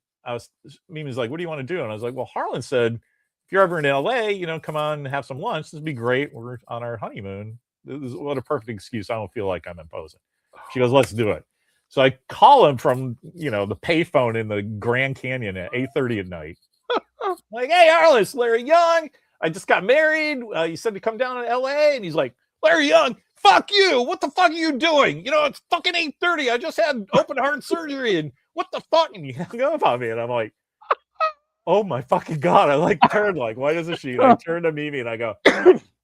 Mimi's like, "What do you want to do?" And I was like, "Well, Harlan said, if you're ever in LA, come on and have some lunch. This would be great. We're on our honeymoon. This is what a perfect excuse. I don't feel like I'm imposing." She goes, let's do it. So I call him from, the payphone in the Grand Canyon at 8:30 at night. Like, hey, Harlan, it's Larry Young. I just got married. You said to come down to LA. And he's like, Larry Young, fuck you. What the fuck are you doing? It's fucking 8:30. I just had open heart surgery. And what the fuck? And he hung up on me. And I'm like, oh my fucking God. I turned white as a sheet. I turned to Mimi and I go,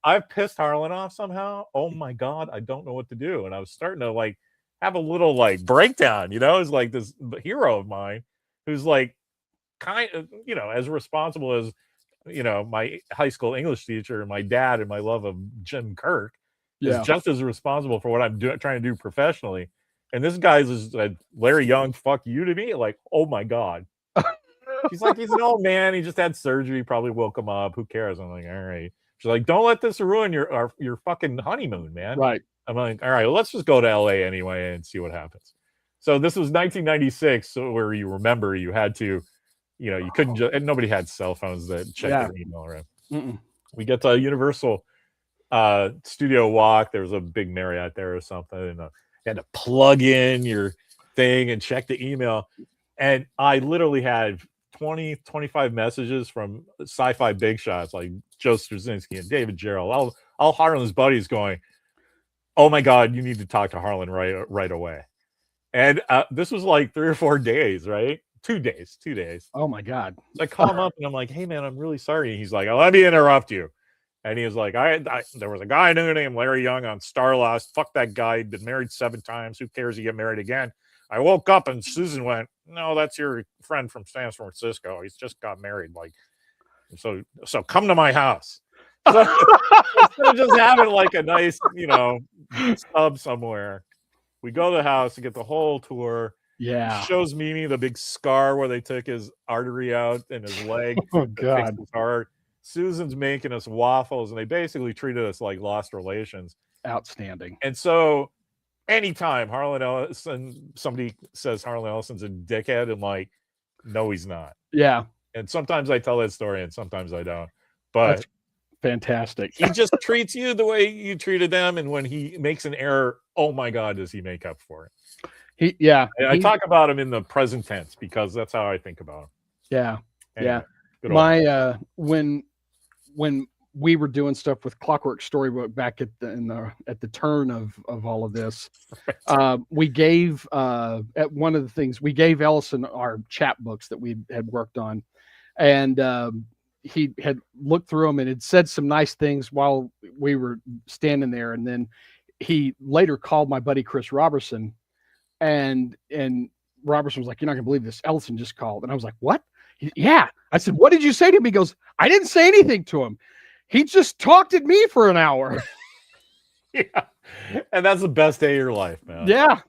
I've pissed Harlan off somehow. Oh my God. I don't know what to do. And I was starting to have a little breakdown, it's this hero of mine who's kind of, as responsible as, my high school English teacher and my dad and my love of Jim Kirk is just as responsible for what I'm trying to do professionally. And this guy's just Larry Young, fuck you to me. Oh my God. She's like, he's an old man. He just had surgery. Probably woke him up. Who cares? I'm like, all right. She's like, don't let this ruin your fucking honeymoon, man. Right. I'm like, all right, well, let's just go to LA anyway and see what happens. So this was 1996, where you remember you had to, you couldn't just, and nobody had cell phones that check their email around. We get to a Universal Studio Walk. There was a big Marriott there or something, and you had to plug in your thing and check the email. And I literally had 25 messages from sci-fi big shots like Joe Straczynski and David Gerrold, all Harlan's buddies going, oh my God, you need to talk to Harlan right away. And this was 3 or 4 days, right? 2 days. Oh my God. So I call him up and I'm like, hey man, I'm really sorry. And he's like, oh, let me interrupt you. And he was like, there was a guy I knew named Larry Young on Starlost. Fuck that guy. He'd been married 7 times. Who cares? He get married again. I woke up and Susan went, no, that's your friend from San Francisco. He's just got married. So come to my house. So instead of just having a nice, sub somewhere, we go to the house and get the whole tour. Yeah. He shows Mimi the big scar where they took his artery out in his leg. Oh God. His heart. Susan's making us waffles, and they basically treated us like lost relations. Outstanding. And so anytime Harlan Ellison, somebody says Harlan Ellison's a dickhead, and no, he's not. Yeah. And sometimes I tell that story and sometimes I don't. But that's fantastic. He just treats you the way you treated them. And when he makes an error, oh my God, does he make up for it? I talk about him in the present tense because that's how I think about him. Yeah. Anyway, My when we were doing stuff with Clockwork Storybook back at the turn of all of this, we gave at one of the things we gave Ellison our chapbooks that we had worked on, and he had looked through them and had said some nice things while we were standing there, and then he later called my buddy Chris Robertson, and Robertson was like, "You're not gonna believe this. Ellison just called," and I was like, "What?" Yeah. I said, "What did you say to him?" He goes, "I didn't say anything to him. He just talked at me for an hour." Yeah. And that's the best day of your life, man. Yeah.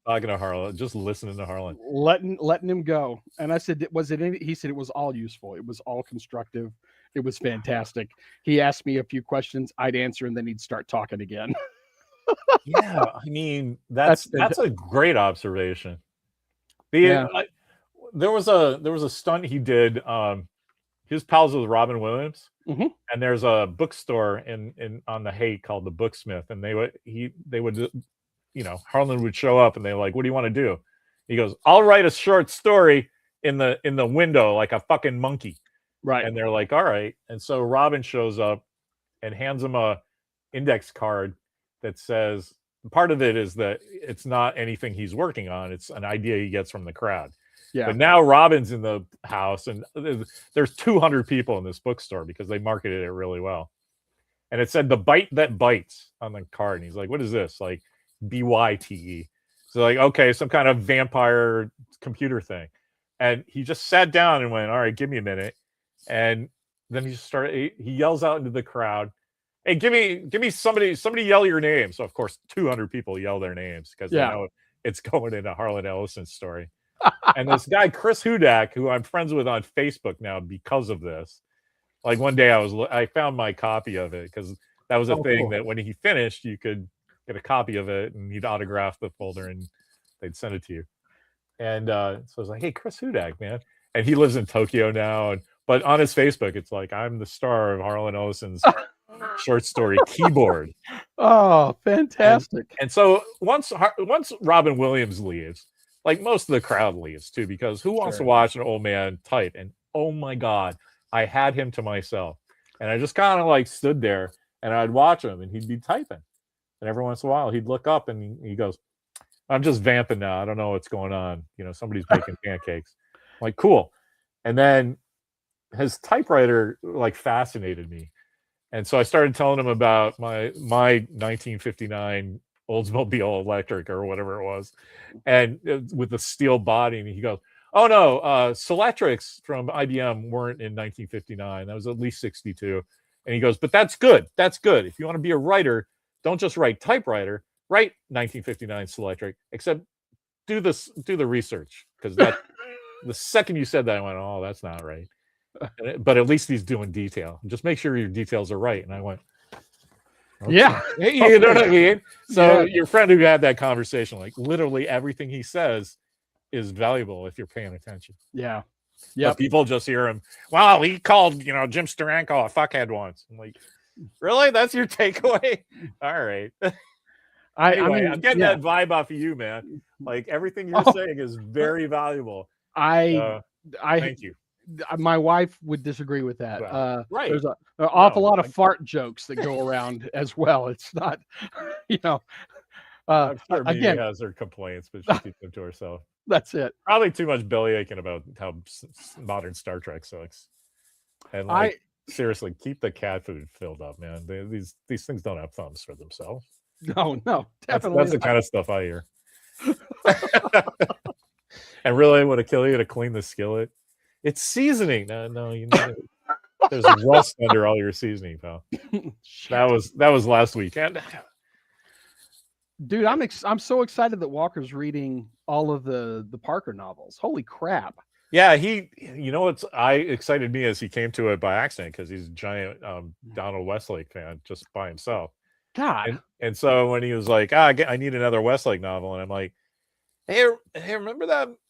Talking to Harlan, just listening to Harlan. Letting him go. And I said, "Was it any?" He said, "It was all useful. It was all constructive. It was fantastic." He asked me a few questions, I'd answer, and then he'd start talking again. Yeah. I mean, that's a great observation. There was a stunt he did. His pals with Robin Williams, and there's a bookstore in on the Haight called the Booksmith, and they would Harlan would show up and they're like, "What do you want to do?" He goes, "I'll write a short story in the window like a fucking monkey." Right. And they're like, "All right." And so Robin shows up and hands him a index card that says, part of it is that it's not anything he's working on, it's an idea he gets from the crowd. Yeah. But now Robin's in the house, and there's 200 people in this bookstore because they marketed it really well. And it said "The Bite That Bites" on the card. And he's like, "What is this?" Like BYTE. So like, okay, some kind of vampire computer thing. And he just sat down and went, "All right, give me a minute." And then he yells out into the crowd, "Hey, give me somebody yell your name." So of course 200 people yell their names because they know it's going into Harlan Ellison's story. And this guy, Chris Hudak, who I'm friends with on Facebook now because of this, like one day I found my copy of it because that was a thing that when he finished, you could get a copy of it and he'd autograph the folder and they'd send it to you. And so I was like, "Hey, Chris Hudak, man." And he lives in Tokyo now. But on his Facebook, it's like, "I'm the star of Harlan Ellison's short story keyboard. Oh, And fantastic. and so once Robin Williams leaves, like most of the crowd leaves too, because who wants to Sure. watch an old man type? And oh my god, I had him to myself, and I just kind of like stood there and I'd watch him, and he'd be typing, and every once in a while he'd look up and he goes, "I'm just vamping now. I don't know what's going on. You know, somebody's making pancakes." I'm like, cool. And then his typewriter like fascinated me. And so I started telling him about my 1959 Oldsmobile Electric or whatever it was, and with the steel body. And he goes, "Oh no, Selectrics from IBM weren't in 1959. That was at least 62." And he goes, "But that's good. That's good. If you want to be a writer, don't just write typewriter. Write 1959 Selectric. Except do the research, because that the second you said that, I went, oh, that's not right." But at least he's doing detail. Just make sure your details are right. And I went, okay. Yeah. You know what I mean? So Yeah. your friend who had that conversation, like literally everything he says is valuable if you're paying attention. Yeah. But people just hear him, well, he called, Jim Steranko a fuckhead once. I'm like, really? That's your takeaway? All right. Anyway, I'm getting that vibe off of you, man. Like everything you're saying is very valuable. Thank you. My wife would disagree with that. Right. There's an awful lot of fart jokes that go around as well. It's not, I'm sure Mimi again, has her complaints, but she keeps them to herself. That's it. Probably too much belly aching about how modern Star Trek sucks. And seriously, keep the cat food filled up, man. These things don't have thumbs for themselves. No, definitely. That's the kind of stuff I hear. And really, would it kill you to clean the skillet? It's seasoning. No, there's rust under all your seasoning, pal. That was last weekend. Dude, I'm so excited that Walker's reading all of the Parker novels. Holy crap! Yeah, what's excited me is he came to it by accident, because he's a giant Donald Westlake fan just by himself. God. And so when he was like, I need another Westlake novel, and I'm like, hey, remember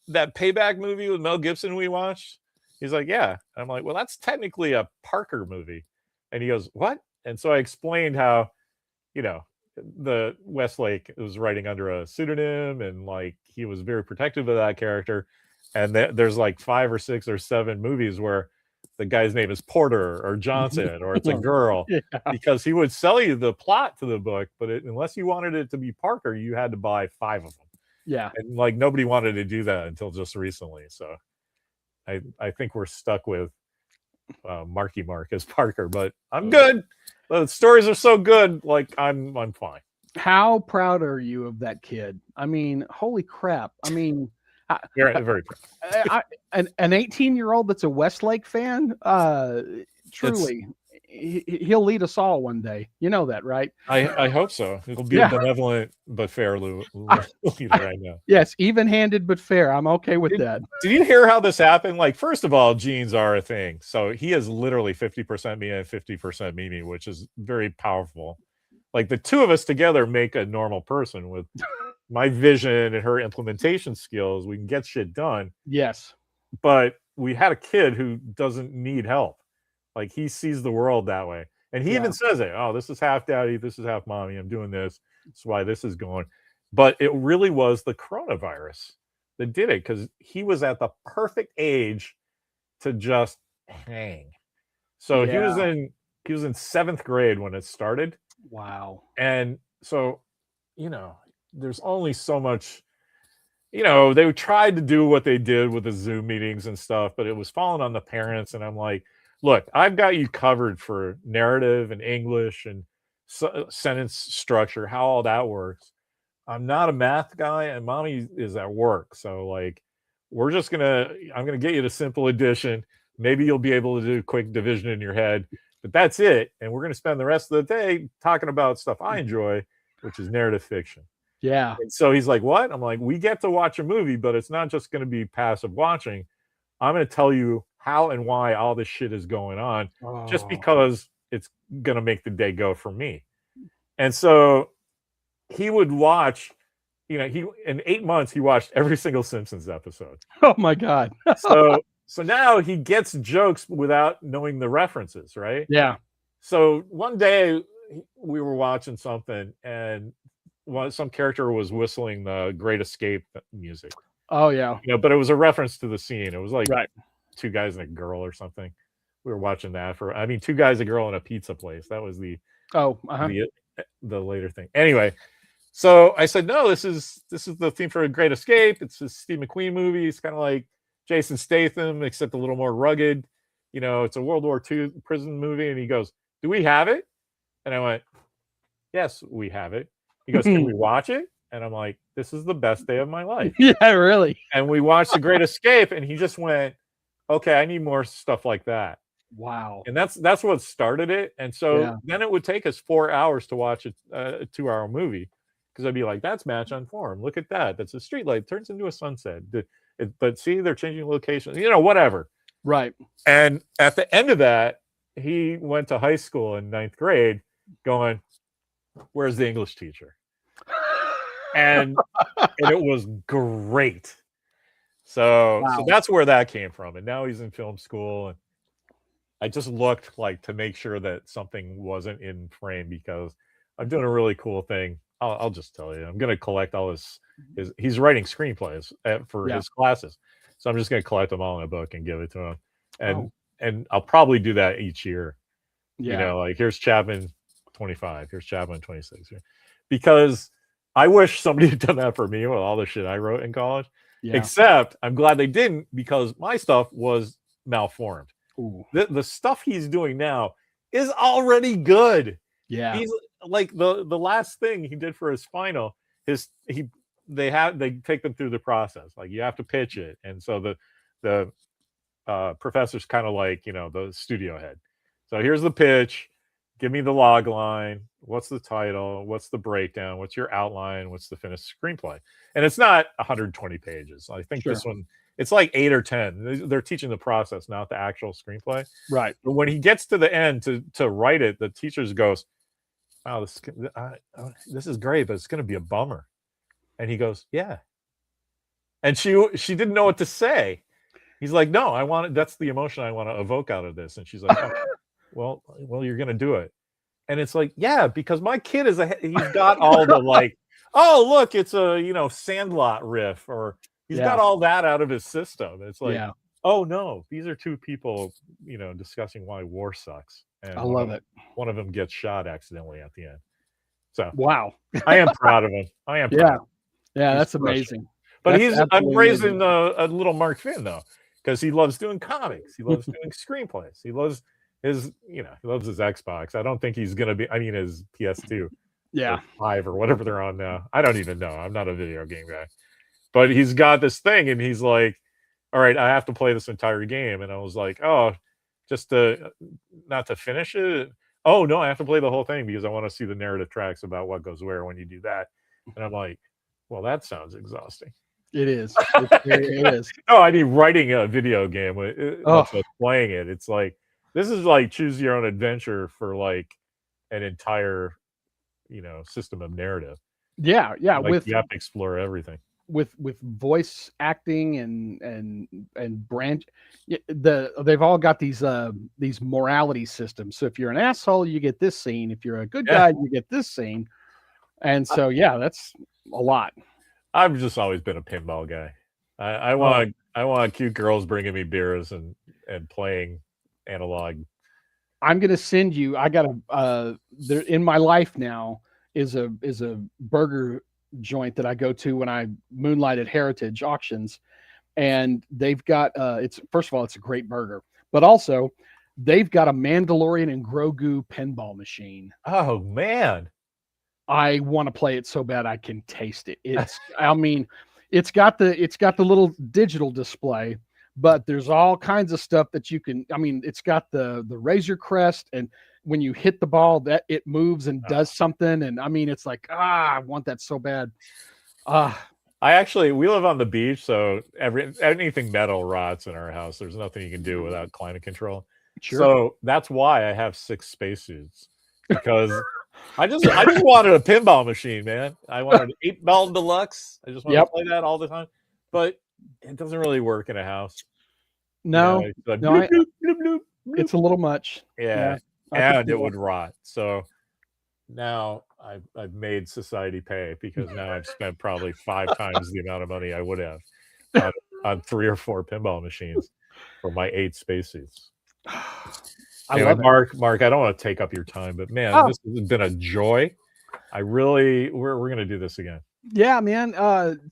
that Payback movie with Mel Gibson we watched? He's like, yeah. And I'm like, well, that's technically a Parker movie. And he goes, what? And so I explained how, the Westlake was writing under a pseudonym, and like he was very protective of that character. And there's like 5 or 6 or 7 movies where the guy's name is Porter or Johnson or it's a girl, because he would sell you the plot to the book, but unless you wanted it to be Parker, you had to buy 5 of them. Yeah. And like nobody wanted to do that until just recently. So I think we're stuck with Marky Mark as Parker, but I'm good. The stories are so good. Like I'm fine. How proud are you of that kid? I mean, holy crap. I mean, very proud. An 18-year-old that's a Westlake fan, truly, he'll lead us all one day. You know that, right? I hope so. It'll be a benevolent but fair leader right now. Yes, even-handed but fair. I'm okay with that. Did you hear how this happened? Like, first of all, genes are a thing. So he is literally 50% me and 50% Mimi, which is very powerful. Like the two of us together make a normal person. With my vision and her implementation skills, we can get shit done. Yes. But we had a kid who doesn't need help. Like he sees the world that way. And he even says it. Oh, this is half daddy. This is half mommy. I'm doing this. That's why this is going. But it really was the coronavirus that did it, because he was at the perfect age to just hang. So he was in 7th grade when it started. Wow. And so, there's only so much, they tried to do what they did with the Zoom meetings and stuff, but it was falling on the parents. And I'm like, look, I've got you covered for narrative and English and sentence structure, how all that works. I'm not a math guy, and mommy is at work. So like, I'm going to get you to simple addition. Maybe you'll be able to do quick division in your head, but that's it. And we're going to spend the rest of the day talking about stuff I enjoy, which is narrative fiction. Yeah. And so he's like, what? I'm like, we get to watch a movie, but it's not just going to be passive watching. I'm going to tell you how and why all this shit is going on, just because it's going to make the day go for me. And so he would watch, in 8 months, he watched every single Simpsons episode. Oh my God. So now he gets jokes without knowing the references, right? Yeah. So one day we were watching something, and some character was whistling the Great Escape music. Oh yeah. But it was a reference to the scene. It was like Right. two guys and a girl or something. We were watching that for. I mean, two guys, a girl, in a pizza place. That was Oh, the the later thing. Anyway, so I said, no, this is the theme for a Great Escape. It's a Steve McQueen movie. It's kind of like Jason Statham, except a little more rugged. It's a World War II prison movie. And he goes, do we have it? And I went, yes, we have it. He goes, can we watch it? And I'm like, this is the best day of my life. Yeah, really. And we watched The Great Escape, and he just went, okay, I need more stuff like that. Wow. And that's what started it. And so then it would take us 4 hours to watch a 2-hour movie, because I'd be like, that's match on form. Look at that. That's a street light turns into a sunset. But see, they're changing locations, whatever. Right. And at the end of that, he went to high school in 9th grade going, where's the English teacher? And it was great. So that's where that came from. And now he's in film school. And I just looked to make sure that something wasn't in frame, because I'm doing a really cool thing. I'll just tell you, I'm going to collect all his he's writing screenplays for his classes. So I'm just going to collect them all in a book and give it to him. And I'll probably do that each year. Yeah. Here's Chapman 25, here's Chapman 26. Because I wish somebody had done that for me with all the shit I wrote in college. Yeah. Except I'm glad they didn't, because my stuff was malformed. The stuff he's doing now is already good. Yeah. He's like the last thing he did for his final, they take them through the process. Like, you have to pitch it. And so the professor's kind of like, the studio head. So here's the pitch. Give me the log line. What's the title? What's the breakdown? What's your outline? What's the finished screenplay? And it's not 120 pages. I think this one, it's like 8 or 10. They're teaching the process, not the actual screenplay. Right. But when he gets to the end to write it, the teacher goes, wow, this is great, but it's going to be a bummer. And he goes, yeah. And she didn't know what to say. He's like, no, that's the emotion I want to evoke out of this. And she's like, oh, well, you're going to do it. And it's like, yeah, because my kid he's got all the oh, look, it's a, Sandlot riff, or he's got all that out of his system. It's like, oh no, these are two people, discussing why war sucks. And I love it. One of them gets shot accidentally at the end. So wow. I am proud of him. I am proud. Yeah, that's amazing. But I'm raising a little Mark Finn, though, because he loves doing comics. He loves doing screenplays. He loves his Xbox. I don't think he's gonna be. I mean, his PS2, or 5 or whatever they're on now. I don't even know. I'm not a video game guy, but he's got this thing, and he's like, "All right, I have to play this entire game." And I was like, "Oh, just not to finish it? Oh no, I have to play the whole thing because I want to see the narrative tracks about what goes where when you do that." And I'm like, "Well, that sounds exhausting." It is. It is. No, I mean, writing a video game, much less playing it. It's like, this is like choose your own adventure for like an entire, system of narrative. Yeah. Like, you have to explore everything. With voice acting and branch, they've all got these morality systems. So if you're an asshole, you get this scene. If you're a good guy, you get this scene. And so that's a lot. I've just always been a pinball guy. I want cute girls bringing me beers and playing analog. I'm gonna send you. I got there in my life now is a burger joint that I go to when I moonlight at Heritage Auctions, and they've got first of all, it's a great burger, but also they've got a Mandalorian and Grogu pinball machine. Oh man, I want to play it so bad I can taste it. I mean, it's got the little digital display, but there's all kinds of stuff that you can. I mean, it's got the Razor Crest, and when you hit the ball, that it moves and does something. And I mean, it's like, I want that so bad. We live on the beach, so anything metal rots in our house. There's nothing you can do without climate control. Sure. So that's why I have 6 spacesuits, because I just wanted a pinball machine, man. I wanted an 8-ball deluxe. I just wanted to play that all the time, but it doesn't really work in a house. No, it's a little much. Yeah. I can and see it that. would rot. So now I've made society pay because now I've spent probably 5 times the amount of money I would have on 3 or 4 pinball machines for my 8 space suits. I Anyway, love it. Mark, I don't want to take up your time, but man, Oh, this has been a joy. I really we're gonna do this again. yeah, man.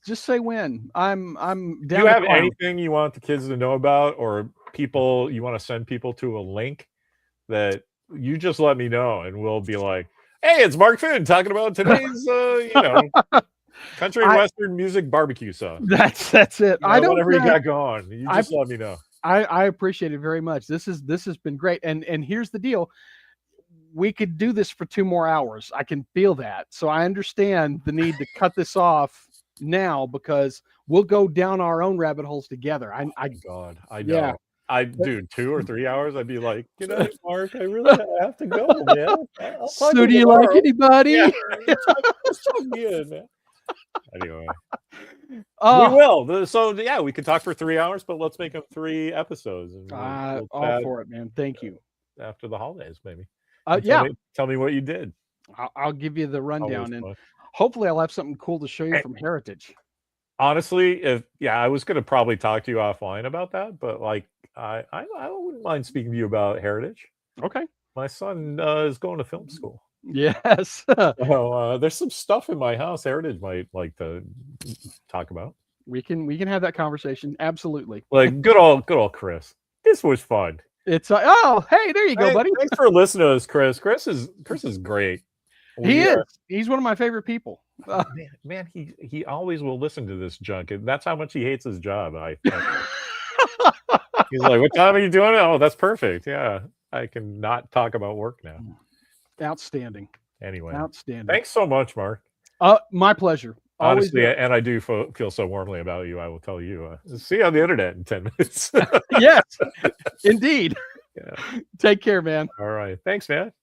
Just say when. I'm Do you down to have clown. anything you want the kids to know about, or people you want to send people to a link that you just let me know, and we'll be like, "Hey, it's Mark Finn talking about today's, country and I western music barbecue sauce." that's it. I don't. Whatever you got going, you I just let me know. I appreciate it very much. This has been great. And here's the deal. We could do this for 2 more hours. I can feel that. So I understand the need to cut this off now because we'll go down our own rabbit holes together. My God, I Yeah. know. I dude, 2 or 3 hours, I'd be like, "Good night, Mark. I really have to go, man. I'll talk to So you do you like tomorrow." Yeah, anybody? just talk me in, man. Anyway. We Oh, will. So yeah, we could talk for 3 hours, but let's make them 3 episodes, and we'll all chat for it, man. Thank you. after the holidays, maybe. And Yeah, tell me what you did. I'll give you the Always rundown, and fun. hopefully I'll have something cool to show you And from Heritage. honestly, if I was gonna probably talk to you offline about that, but like I wouldn't mind speaking to you about Heritage. Okay. My son is going to film school. Yes. So there's some stuff in my house Heritage might like to talk about. We can have that conversation. Absolutely. Like good old Chris. This was fun. It's oh, hey, there you go, buddy. Thanks for listening to us, Chris. Chris is great. He We is. He's one of my favorite people. man, he always will listen to this junk, and that's how much he hates his job. He's like, "What time are you doing it?" Oh, that's perfect. Yeah, I can not talk about work now. Outstanding. Anyway, Outstanding. thanks so much, Mark. My pleasure. Always Honestly, do. and I do feel so warmly about you. I will tell you. See you on the internet in 10 minutes. Yes, indeed. Yeah. Take care, man. All right. Thanks, man.